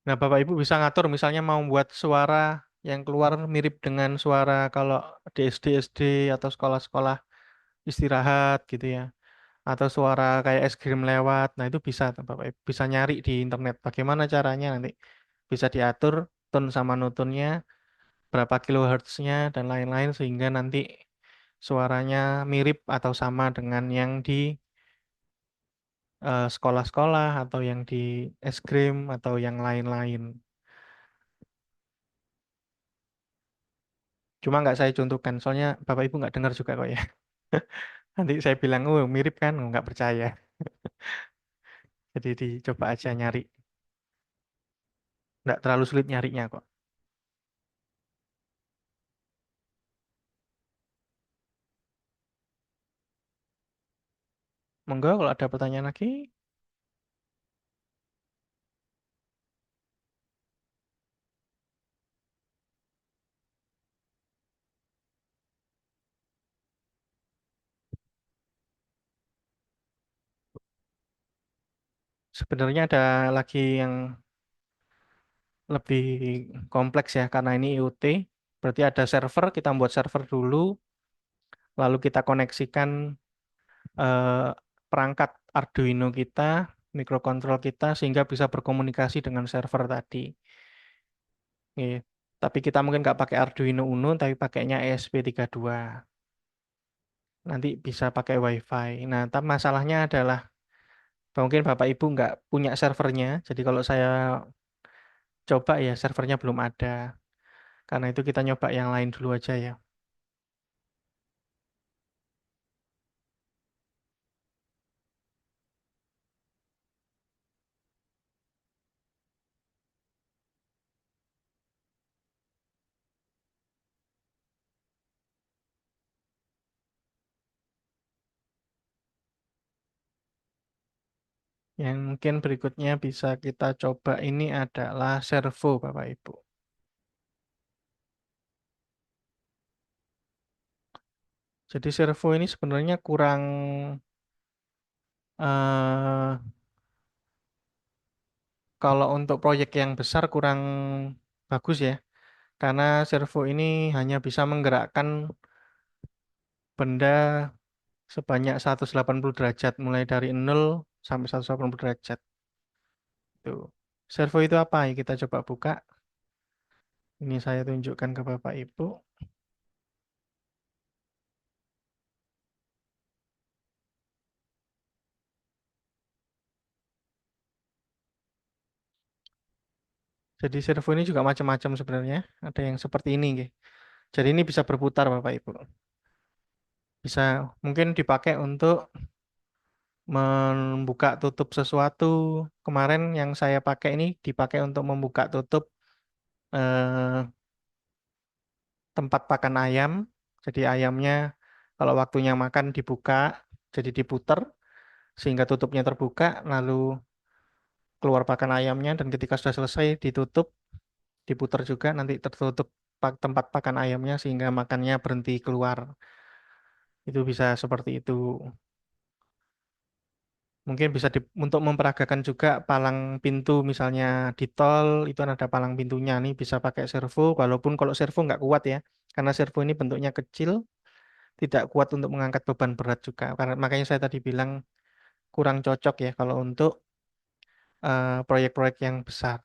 [SPEAKER 1] Nah, Bapak Ibu bisa ngatur misalnya mau buat suara yang keluar mirip dengan suara kalau di SD-SD atau sekolah-sekolah istirahat gitu ya. Atau suara kayak es krim lewat. Nah, itu bisa tuh, Bapak Ibu. Bisa nyari di internet. Bagaimana caranya nanti bisa diatur tone sama nutunnya, berapa kilohertznya dan lain-lain sehingga nanti suaranya mirip atau sama dengan yang di sekolah-sekolah atau yang di es krim atau yang lain-lain. Cuma nggak saya contohkan, soalnya Bapak Ibu nggak dengar juga kok ya. Nanti saya bilang, oh mirip kan, oh, nggak percaya. Jadi dicoba aja nyari. Nggak terlalu sulit nyarinya kok. Monggo kalau ada pertanyaan lagi. Sebenarnya ada lagi yang lebih kompleks ya, karena ini IoT. Berarti ada server, kita buat server dulu, lalu kita koneksikan eh, perangkat Arduino kita, mikrokontrol kita, sehingga bisa berkomunikasi dengan server tadi. Iya. Tapi kita mungkin nggak pakai Arduino Uno, tapi pakainya ESP32. Nanti bisa pakai WiFi. Nah, tapi masalahnya adalah mungkin Bapak Ibu nggak punya servernya. Jadi kalau saya coba ya servernya belum ada. Karena itu kita nyoba yang lain dulu aja ya. Yang mungkin berikutnya bisa kita coba ini adalah servo Bapak Ibu. Jadi servo ini sebenarnya kurang eh kalau untuk proyek yang besar kurang bagus ya. Karena servo ini hanya bisa menggerakkan benda sebanyak 180 derajat, mulai dari 0 sampai 180 derajat. Tuh. Servo itu apa? Ya, kita coba buka. Ini saya tunjukkan ke Bapak Ibu. Jadi servo ini juga macam-macam sebenarnya. Ada yang seperti ini, nggih. Jadi ini bisa berputar Bapak Ibu. Bisa mungkin dipakai untuk membuka tutup sesuatu. Kemarin yang saya pakai ini dipakai untuk membuka tutup eh, tempat pakan ayam. Jadi ayamnya kalau waktunya makan dibuka, jadi diputer sehingga tutupnya terbuka, lalu keluar pakan ayamnya dan ketika sudah selesai ditutup, diputer juga nanti tertutup tempat pakan ayamnya sehingga makannya berhenti keluar. Itu bisa seperti itu. Mungkin bisa untuk memperagakan juga palang pintu misalnya di tol itu kan ada palang pintunya nih bisa pakai servo walaupun kalau servo nggak kuat ya karena servo ini bentuknya kecil tidak kuat untuk mengangkat beban berat juga karena makanya saya tadi bilang kurang cocok ya kalau untuk proyek-proyek yang besar.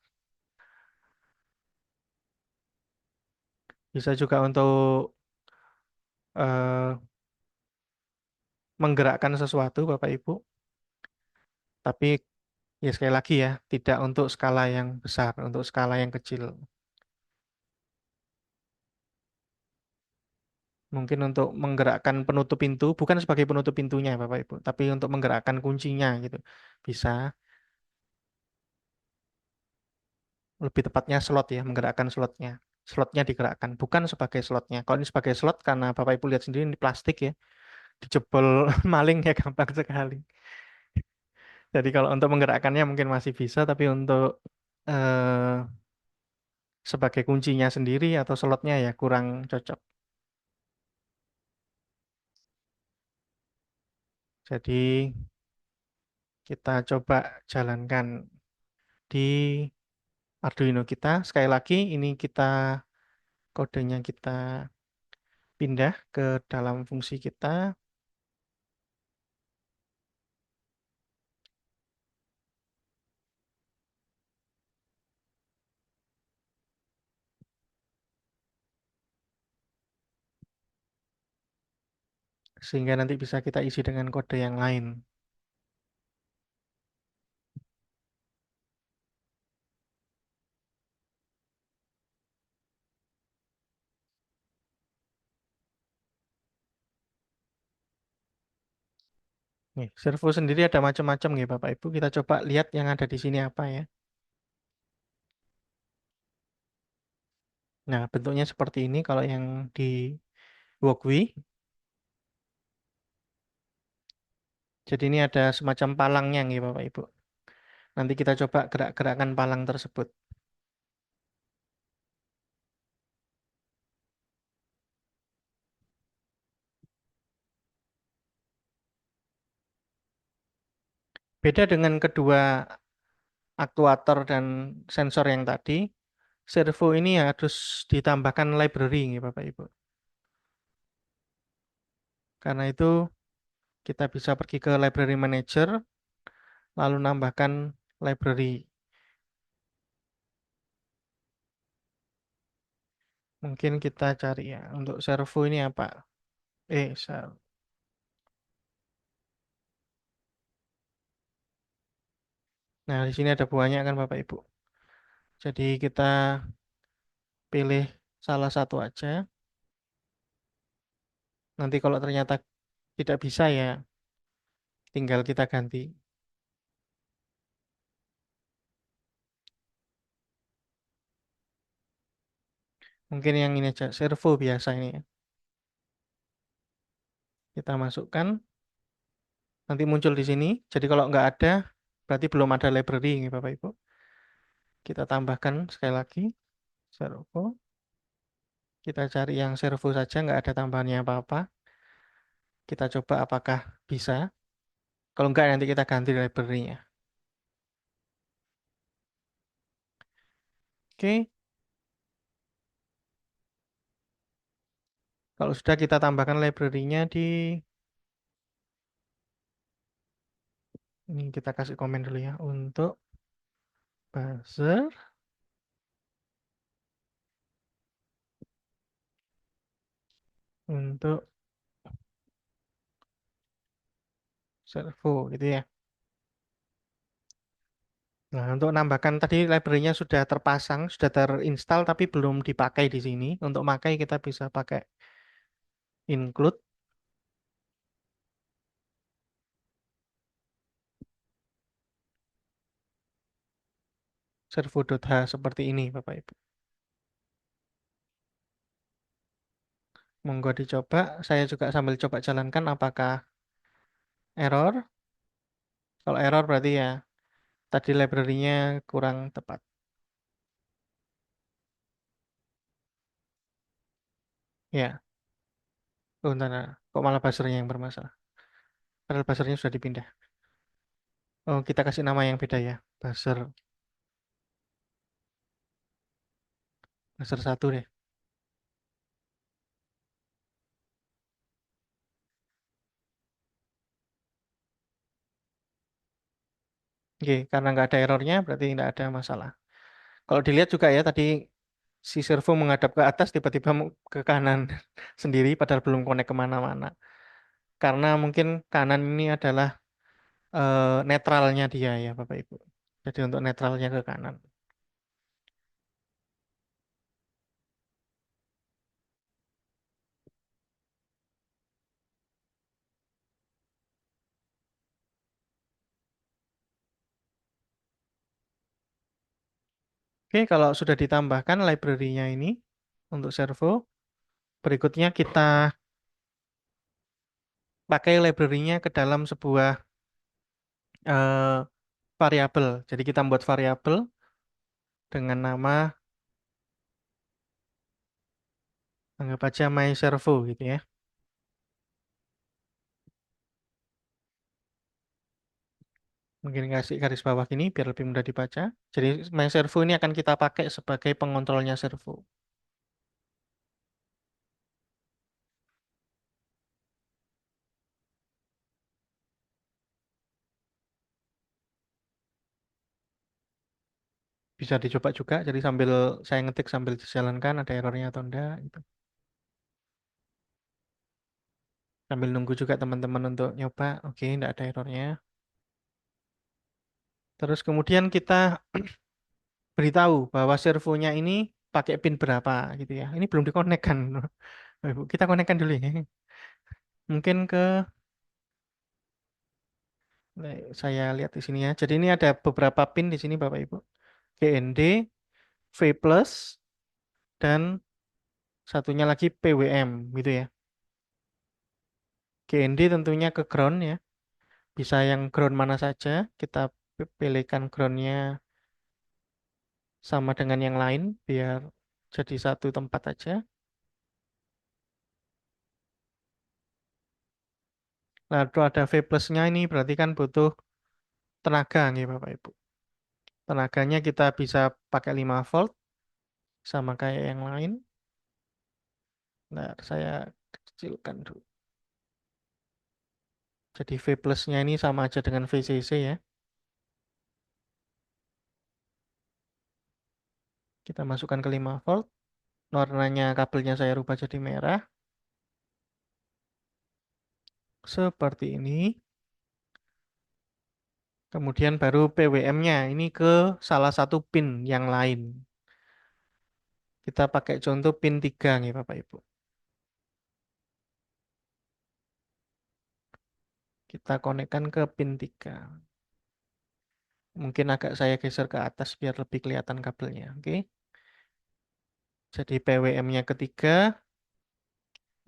[SPEAKER 1] Bisa juga untuk eh, menggerakkan sesuatu Bapak Ibu, tapi ya sekali lagi ya tidak untuk skala yang besar, untuk skala yang kecil. Mungkin untuk menggerakkan penutup pintu, bukan sebagai penutup pintunya, Bapak Ibu, tapi untuk menggerakkan kuncinya gitu. Bisa, lebih tepatnya slot ya, menggerakkan slotnya. Slotnya digerakkan, bukan sebagai slotnya. Kalau ini sebagai slot, karena Bapak Ibu lihat sendiri ini plastik ya, dijebol maling ya gampang sekali. Jadi kalau untuk menggerakkannya mungkin masih bisa, tapi untuk sebagai kuncinya sendiri atau slotnya ya kurang cocok. Jadi kita coba jalankan di Arduino kita. Sekali lagi ini kita kodenya kita pindah ke dalam fungsi kita. Sehingga nanti bisa kita isi dengan kode yang lain. Nih, servo sendiri ada macam-macam nih Bapak Ibu. Kita coba lihat yang ada di sini apa ya. Nah, bentuknya seperti ini kalau yang di Walkway. Jadi ini ada semacam palangnya nih Bapak Ibu. Nanti kita coba gerak-gerakan palang tersebut. Beda dengan kedua aktuator dan sensor yang tadi, servo ini harus ditambahkan library nih Bapak Ibu. Karena itu kita bisa pergi ke library manager, lalu nambahkan library. Mungkin kita cari ya untuk servo ini apa? Eh, ser- Nah, di sini ada buahnya kan Bapak Ibu. Jadi kita pilih salah satu aja. Nanti kalau ternyata tidak bisa ya tinggal kita ganti. Mungkin yang ini aja, servo biasa ini ya. Kita masukkan, nanti muncul di sini. Jadi kalau nggak ada, berarti belum ada library ini Bapak Ibu. Kita tambahkan sekali lagi, servo. Kita cari yang servo saja, nggak ada tambahannya apa-apa. Kita coba apakah bisa. Kalau nggak, nanti kita ganti library-nya. Oke, kalau sudah kita tambahkan library-nya di ini kita kasih komen dulu ya untuk buzzer, untuk servo gitu ya. Nah, untuk nambahkan tadi library-nya sudah terpasang, sudah terinstall tapi belum dipakai di sini. Untuk pakai kita bisa pakai include servo.h seperti ini Bapak Ibu. Monggo dicoba, saya juga sambil coba jalankan apakah error. Kalau error berarti ya tadi library-nya kurang tepat. Ya, Oh, bentar, bentar. Kok malah buzzernya yang bermasalah? Padahal buzzernya sudah dipindah. Oh, kita kasih nama yang beda ya. Buzzer satu deh. Oke, karena nggak ada errornya berarti nggak ada masalah. Kalau dilihat juga ya tadi si servo menghadap ke atas tiba-tiba ke kanan sendiri padahal belum connect kemana-mana. Karena mungkin kanan ini adalah netralnya dia ya Bapak Ibu. Jadi untuk netralnya ke kanan. Oke, kalau sudah ditambahkan library-nya ini untuk servo, berikutnya kita pakai library-nya ke dalam sebuah eh, variabel. Jadi kita membuat variabel dengan nama anggap aja my servo gitu ya. Mungkin kasih garis bawah ini biar lebih mudah dibaca. Jadi my servo ini akan kita pakai sebagai pengontrolnya servo. Bisa dicoba juga. Jadi sambil saya ngetik sambil dijalankan ada errornya atau enggak gitu. Sambil nunggu juga teman-teman untuk nyoba. Oke, enggak ada errornya. Terus kemudian kita beritahu bahwa servonya ini pakai pin berapa gitu ya. Ini belum dikonekkan. Ibu, kita konekkan dulu ya. Mungkin ke saya lihat di sini ya. Jadi ini ada beberapa pin di sini Bapak Ibu. GND, V plus, dan satunya lagi PWM gitu ya. GND tentunya ke ground ya. Bisa yang ground mana saja. Kita pilihkan groundnya sama dengan yang lain biar jadi satu tempat aja. Lalu ada V plusnya ini berarti kan butuh tenaga nih Bapak Ibu. Tenaganya kita bisa pakai 5 volt sama kayak yang lain. Nah, saya kecilkan dulu. Jadi V plusnya ini sama aja dengan VCC ya. Kita masukkan ke 5 volt. Warnanya kabelnya saya rubah jadi merah. Seperti ini. Kemudian baru PWM-nya ini ke salah satu pin yang lain. Kita pakai contoh pin 3 nih Bapak Ibu. Kita konekkan ke pin 3. Mungkin agak saya geser ke atas biar lebih kelihatan kabelnya. Oke. Jadi PWM-nya ketiga,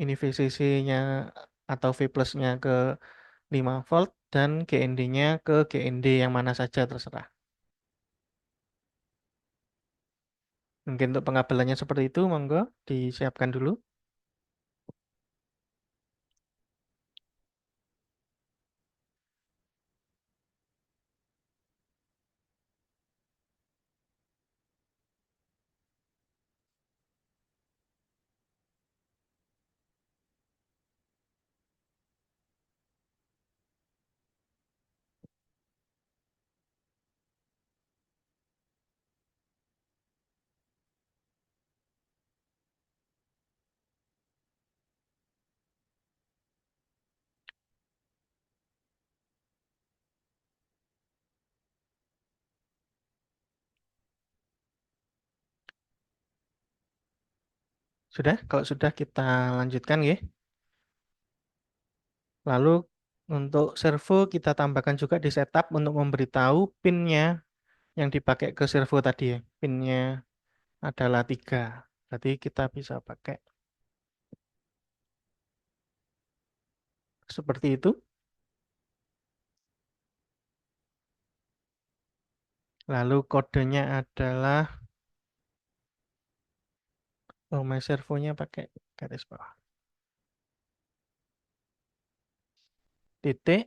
[SPEAKER 1] ini VCC-nya atau V plus-nya ke 5 volt dan GND-nya ke GND yang mana saja terserah. Mungkin untuk pengabelannya seperti itu, monggo disiapkan dulu. Sudah? Kalau sudah kita lanjutkan ya. Lalu untuk servo kita tambahkan juga di setup untuk memberitahu pinnya yang dipakai ke servo tadi ya. Pinnya adalah 3. Berarti kita bisa pakai seperti itu. Lalu kodenya adalah oh my servonya pakai garis bawah. titik,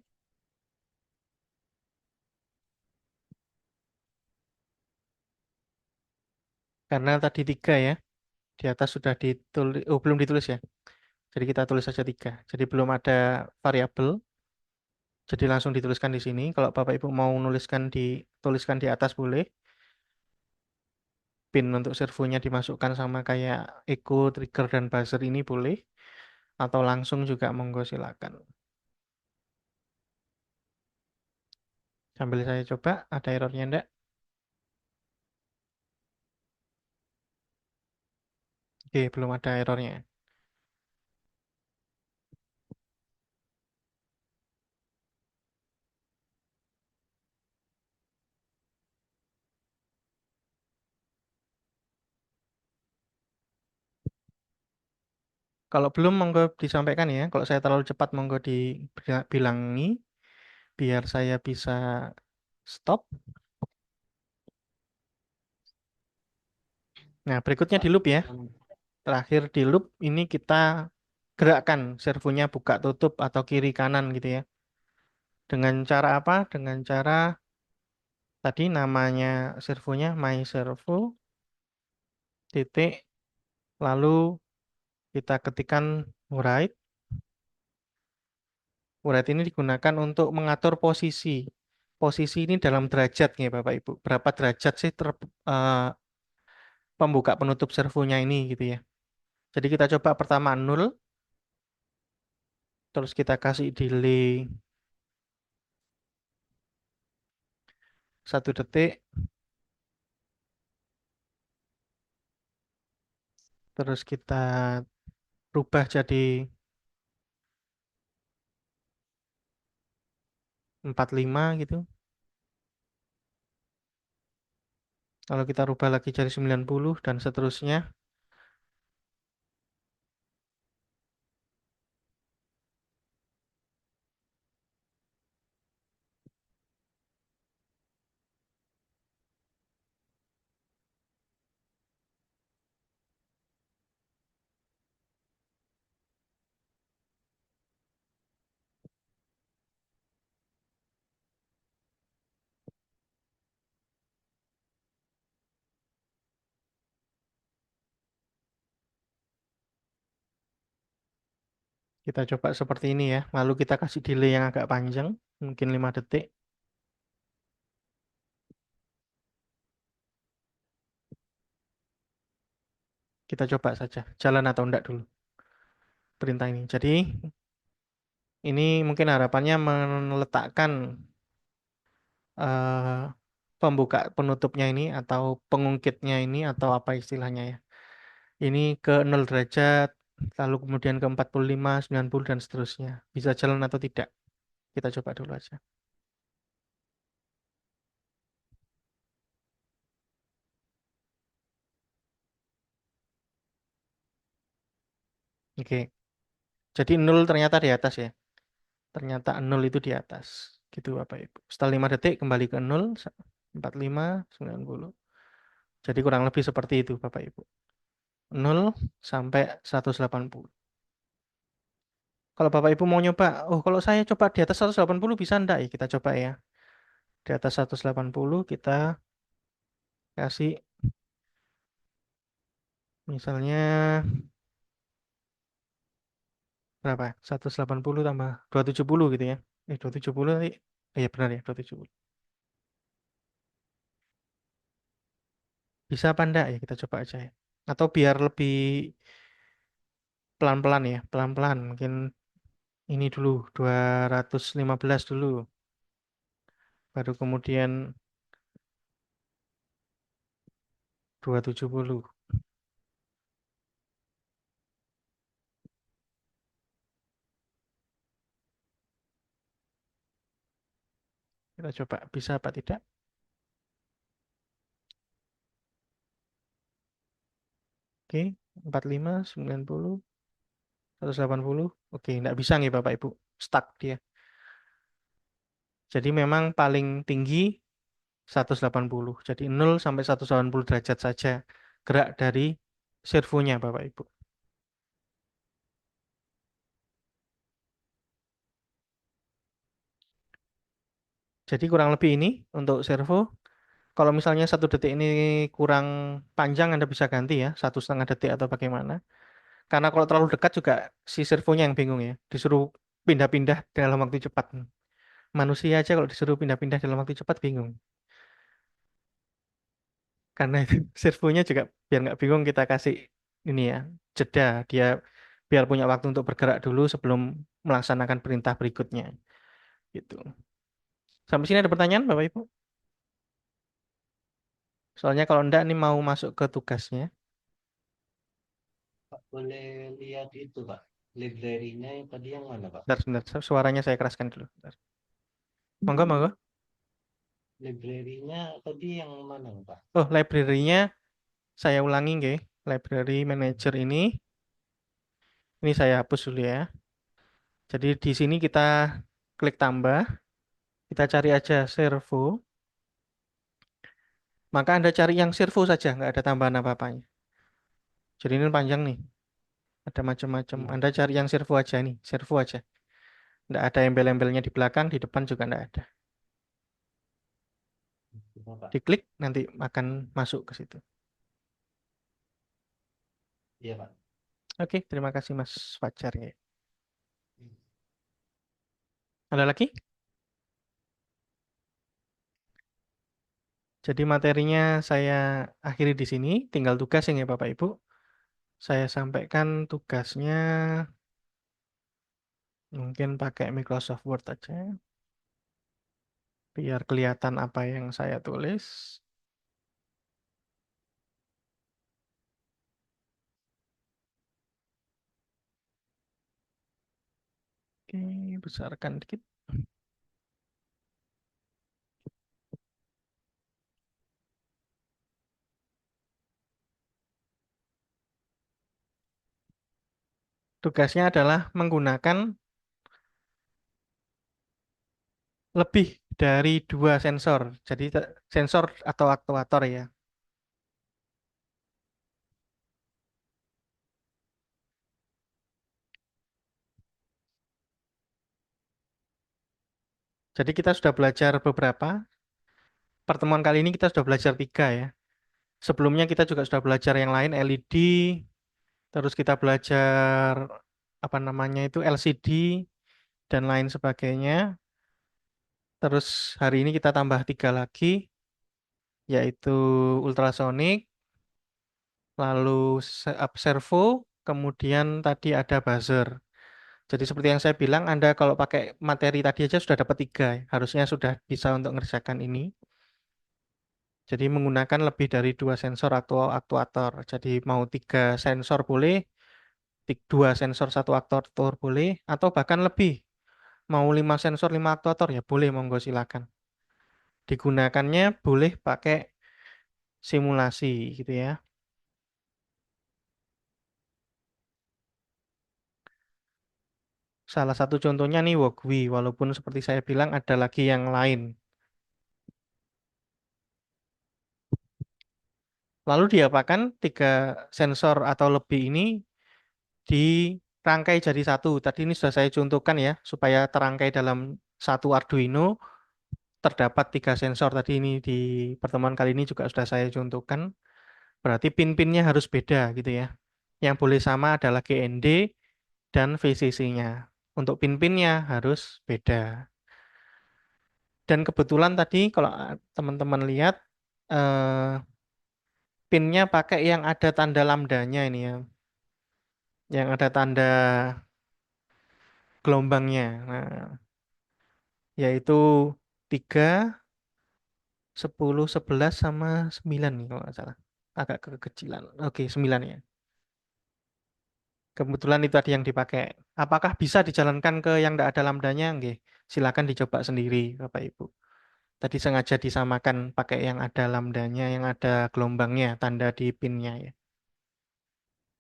[SPEAKER 1] karena tadi 3 ya, di atas sudah ditulis, oh belum ditulis ya, jadi kita tulis saja 3. Jadi belum ada variabel, jadi langsung dituliskan di sini. Kalau Bapak Ibu mau tuliskan di atas boleh. Pin untuk servonya dimasukkan sama kayak echo, trigger, dan buzzer ini boleh. Atau langsung juga monggo silakan. Sambil saya coba, ada errornya enggak? Oke, belum ada errornya. Kalau belum, monggo disampaikan ya. Kalau saya terlalu cepat, monggo dibilangi biar saya bisa stop. Nah, berikutnya di
[SPEAKER 2] Pak,
[SPEAKER 1] loop ya.
[SPEAKER 2] yang
[SPEAKER 1] Terakhir di loop ini kita gerakkan servonya buka tutup atau kiri kanan gitu ya. Dengan cara apa? Dengan cara tadi namanya servonya my servo titik lalu kita ketikkan write. Write ini digunakan untuk mengatur posisi. Posisi ini dalam derajat nih Bapak Ibu. Berapa derajat sih eh, pembuka penutup servonya ini gitu ya. Jadi kita coba pertama 0, terus kita kasih delay 1 detik, terus kita rubah jadi 45 gitu. Kalau kita rubah lagi jadi 90 dan seterusnya. Kita coba seperti ini ya. Lalu kita kasih delay yang agak panjang, mungkin 5 detik. Kita coba saja, jalan atau enggak dulu perintah ini. Jadi ini mungkin harapannya meletakkan eh, pembuka penutupnya ini atau pengungkitnya ini atau apa istilahnya ya. Ini ke 0 derajat, lalu kemudian ke 45, 90 dan seterusnya. Bisa jalan atau tidak? Kita coba dulu aja. Oke. Jadi 0 ternyata di atas ya. Ternyata 0 itu di atas. Gitu Bapak Ibu. Setelah 5 detik kembali ke 0, 45, 90. Jadi kurang lebih seperti itu Bapak Ibu. 0 sampai 180. Kalau Bapak Ibu mau nyoba, oh kalau saya coba di atas 180 bisa enggak ya? Kita coba ya. Di atas 180 kita kasih misalnya berapa? 180 tambah 270 gitu ya. 270 nanti. Iya benar ya, 270. Bisa apa enggak ya? Kita coba aja ya. Atau biar lebih pelan-pelan ya, pelan-pelan. Mungkin ini dulu 215 dulu. Baru kemudian 270. Kita coba bisa apa tidak? Oke, 45, 90, 180. Oke, enggak bisa nih Bapak Ibu. Stuck dia. Jadi memang paling tinggi 180. Jadi 0 sampai 180 derajat saja gerak dari servonya Bapak Ibu. Jadi kurang lebih ini untuk servo. Kalau misalnya 1 detik ini kurang panjang, Anda bisa ganti ya, 1,5 detik atau bagaimana. Karena kalau terlalu dekat juga si servonya yang bingung ya. Disuruh pindah-pindah dalam waktu cepat. Manusia aja kalau disuruh pindah-pindah dalam waktu cepat bingung. Karena itu servonya juga biar nggak bingung kita kasih ini ya, jeda. Dia biar punya waktu untuk bergerak dulu sebelum melaksanakan perintah berikutnya. Gitu. Sampai sini ada pertanyaan Bapak Ibu? Soalnya kalau enggak nih mau masuk ke tugasnya.
[SPEAKER 2] Pak, boleh lihat itu, Pak. Library-nya yang tadi yang mana, Pak?
[SPEAKER 1] Sebentar, sebentar. Suaranya saya keraskan dulu. Bentar. Monggo, monggo.
[SPEAKER 2] Library-nya tadi yang mana, Pak?
[SPEAKER 1] Oh, library-nya saya ulangi nggih. Library manager ini saya hapus dulu ya. Jadi di sini kita klik tambah, kita cari aja servo. Maka Anda cari yang servo saja, nggak ada tambahan apa-apanya. Jadi ini panjang nih, ada macam-macam.
[SPEAKER 2] Iya,
[SPEAKER 1] Anda cari yang servo aja nih, servo aja. Nggak ada embel-embelnya di belakang, di depan juga nggak ada.
[SPEAKER 2] coba, Pak.
[SPEAKER 1] Diklik, nanti akan masuk ke situ.
[SPEAKER 2] Iya, Pak.
[SPEAKER 1] Oke, terima kasih Mas Fajar ya. Ada lagi? Jadi materinya saya akhiri di sini, tinggal tugas ya Bapak Ibu. Saya sampaikan tugasnya mungkin pakai Microsoft Word aja, biar kelihatan apa yang saya tulis. Oke, besarkan dikit. Tugasnya adalah menggunakan lebih dari 2 sensor. Jadi sensor atau aktuator ya. Jadi kita sudah belajar beberapa. Pertemuan kali ini kita sudah belajar 3 ya. Sebelumnya kita juga sudah belajar yang lain, LED, terus kita belajar apa namanya itu LCD dan lain sebagainya. Terus hari ini kita tambah 3 lagi, yaitu ultrasonic, lalu servo, kemudian tadi ada buzzer. Jadi seperti yang saya bilang, Anda kalau pakai materi tadi aja sudah dapat 3, ya. Harusnya sudah bisa untuk mengerjakan ini. Jadi menggunakan lebih dari 2 sensor atau aktuator. Jadi mau 3 sensor boleh, 2 sensor 1 aktuator boleh, atau bahkan lebih. Mau 5 sensor 5 aktuator ya boleh, monggo silakan. Digunakannya boleh pakai simulasi gitu ya. Salah satu contohnya nih Wogwi, walaupun seperti saya bilang ada lagi yang lain. Lalu diapakan 3 sensor atau lebih ini dirangkai jadi satu. Tadi ini sudah saya contohkan ya, supaya terangkai dalam satu Arduino terdapat 3 sensor. Tadi ini di pertemuan kali ini juga sudah saya contohkan. Berarti pin-pinnya harus beda gitu ya. Yang boleh sama adalah GND dan VCC-nya. Untuk pin-pinnya harus beda. Dan kebetulan tadi kalau teman-teman lihat eh, pinnya pakai yang ada tanda lambdanya ini ya. Yang ada tanda gelombangnya. Nah, yaitu 3, 10, 11 sama 9 nih kalau nggak salah. Agak kekecilan. Oke, 9 ya. Kebetulan itu tadi yang dipakai. Apakah bisa dijalankan ke yang tidak ada lambdanya? Nggih. Silakan dicoba sendiri, Bapak Ibu. Tadi sengaja disamakan pakai yang ada lambdanya, yang ada gelombangnya, tanda di pinnya ya.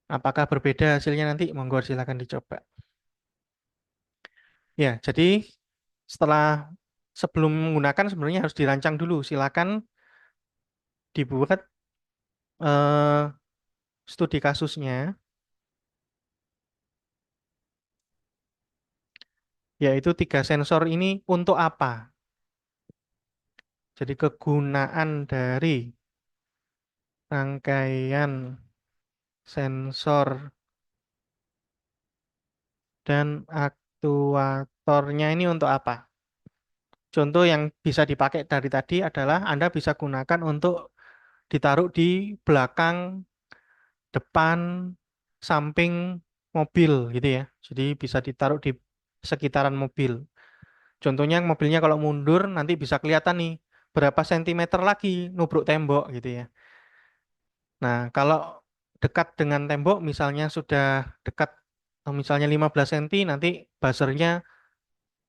[SPEAKER 1] Apakah berbeda hasilnya nanti? Monggo silakan dicoba. Ya, jadi setelah sebelum menggunakan sebenarnya harus dirancang dulu. Silakan dibuat studi kasusnya, yaitu 3 sensor ini untuk apa? Jadi kegunaan dari rangkaian sensor dan aktuatornya ini untuk apa? Contoh yang bisa dipakai dari tadi adalah Anda bisa gunakan untuk ditaruh di belakang, depan, samping mobil gitu ya. Jadi bisa ditaruh di sekitaran mobil. Contohnya mobilnya kalau mundur nanti bisa kelihatan nih berapa sentimeter lagi nubruk tembok gitu ya. Nah, kalau dekat dengan tembok misalnya sudah dekat misalnya 15 cm nanti buzzernya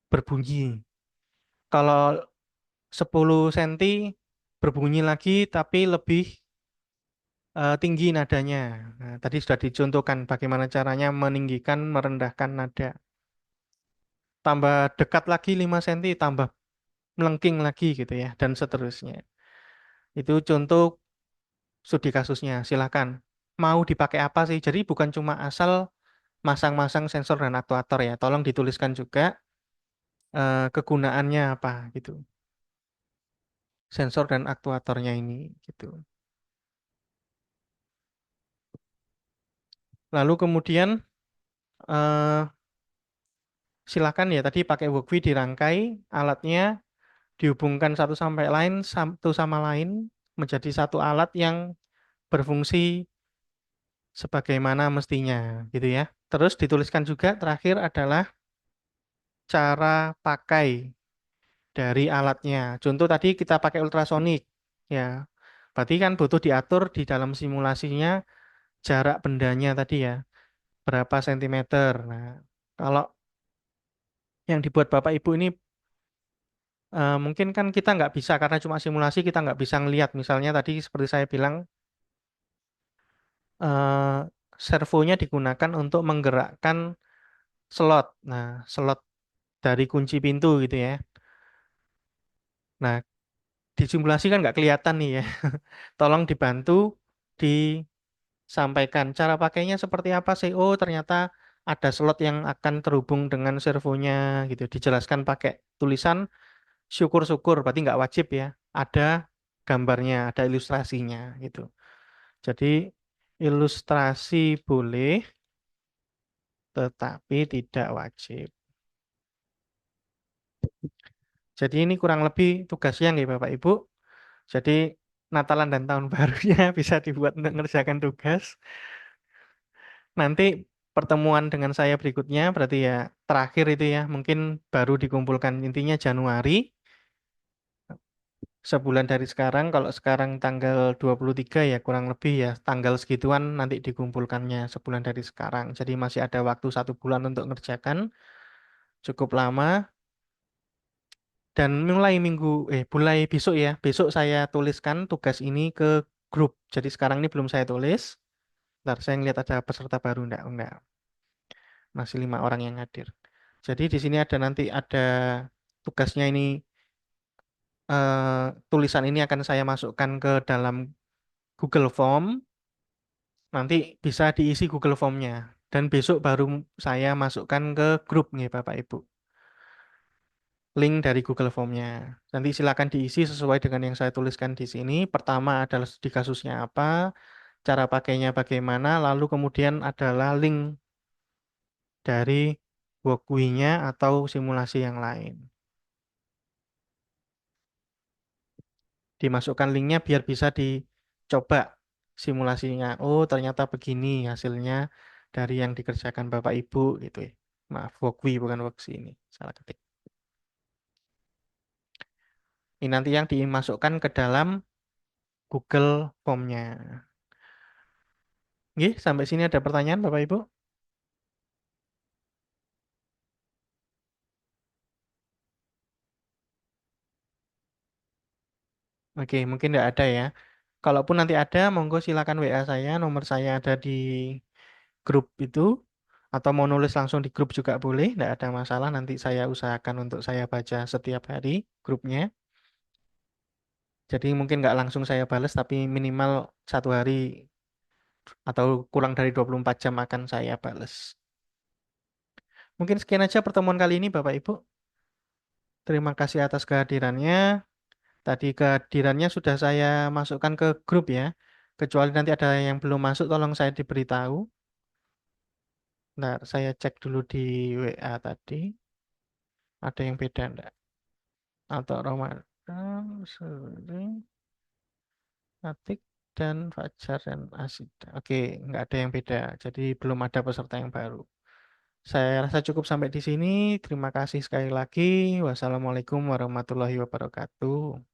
[SPEAKER 1] berbunyi. Kalau 10 cm berbunyi lagi tapi lebih tinggi nadanya. Nah, tadi sudah dicontohkan bagaimana caranya meninggikan, merendahkan nada. Tambah dekat lagi 5 cm, tambah melengking lagi gitu ya, dan seterusnya. Itu contoh studi kasusnya. Silakan. Mau dipakai apa sih? Jadi bukan cuma asal masang-masang sensor dan aktuator ya. Tolong dituliskan juga kegunaannya apa gitu. Sensor dan aktuatornya ini gitu. Lalu kemudian eh, silakan ya tadi pakai Workfree dirangkai alatnya dihubungkan satu sama lain menjadi satu alat yang berfungsi sebagaimana mestinya gitu ya. Terus dituliskan juga terakhir adalah cara pakai dari alatnya. Contoh tadi kita pakai ultrasonik ya. Berarti kan butuh diatur di dalam simulasinya jarak bendanya tadi ya, berapa sentimeter. Nah, kalau yang dibuat Bapak Ibu ini mungkin kan kita nggak bisa karena cuma simulasi kita nggak bisa ngelihat. Misalnya tadi seperti saya bilang eh, servonya digunakan untuk menggerakkan slot. Nah, slot dari kunci pintu gitu ya. Nah, di simulasi kan nggak kelihatan nih ya. Tolong dibantu disampaikan cara pakainya seperti apa sih. Oh, ternyata ada slot yang akan terhubung dengan servonya gitu. Dijelaskan pakai tulisan syukur-syukur, berarti nggak wajib ya. Ada gambarnya, ada ilustrasinya gitu. Jadi ilustrasi boleh, tetapi tidak wajib. Jadi ini kurang lebih tugasnya nih Bapak Ibu. Jadi Natalan dan tahun barunya bisa dibuat untuk mengerjakan tugas. Nanti pertemuan dengan saya berikutnya berarti ya terakhir itu ya mungkin baru dikumpulkan intinya Januari sebulan dari sekarang. Kalau sekarang tanggal 23 ya kurang lebih ya tanggal segituan nanti dikumpulkannya sebulan dari sekarang. Jadi masih ada waktu 1 bulan untuk ngerjakan cukup lama. Dan mulai besok ya. Besok saya tuliskan tugas ini ke grup. Jadi sekarang ini belum saya tulis. Ntar saya ngeliat ada peserta baru enggak. Masih 5 orang yang hadir. Jadi di sini nanti ada tugasnya ini tulisan ini akan saya masukkan ke dalam Google Form. Nanti bisa diisi Google Form-nya. Dan besok baru saya masukkan ke grup nih Bapak Ibu. Link dari Google Form-nya. Nanti silakan diisi sesuai dengan yang saya tuliskan di sini. Pertama adalah studi kasusnya apa, cara pakainya bagaimana, lalu kemudian adalah link dari workflow-nya atau simulasi yang lain. Dimasukkan linknya biar bisa dicoba simulasinya. Oh, ternyata begini hasilnya dari yang dikerjakan Bapak Ibu gitu ya. Maaf, workflow bukan worksheet ini. Salah ketik. Ini nanti yang dimasukkan ke dalam Google Form-nya. Oke, sampai sini ada pertanyaan Bapak Ibu? Oke, mungkin tidak ada ya. Kalaupun nanti ada, monggo silakan WA saya. Nomor saya ada di grup itu. Atau mau nulis langsung di grup juga boleh. Tidak ada masalah. Nanti saya usahakan untuk saya baca setiap hari grupnya. Jadi mungkin nggak langsung saya balas, tapi minimal 1 hari atau kurang dari 24 jam akan saya balas. Mungkin sekian aja pertemuan kali ini, Bapak Ibu. Terima kasih atas kehadirannya. Tadi kehadirannya sudah saya masukkan ke grup ya. Kecuali nanti ada yang belum masuk, tolong saya diberitahu. Nah, saya cek dulu di WA tadi. Ada yang beda enggak? Atau Ramadan, Suri, Atik, dan Fajar, dan Asida. Oke, nggak ada yang beda. Jadi belum ada peserta yang baru. Saya rasa cukup sampai di sini. Terima kasih sekali lagi. Wassalamualaikum warahmatullahi wabarakatuh.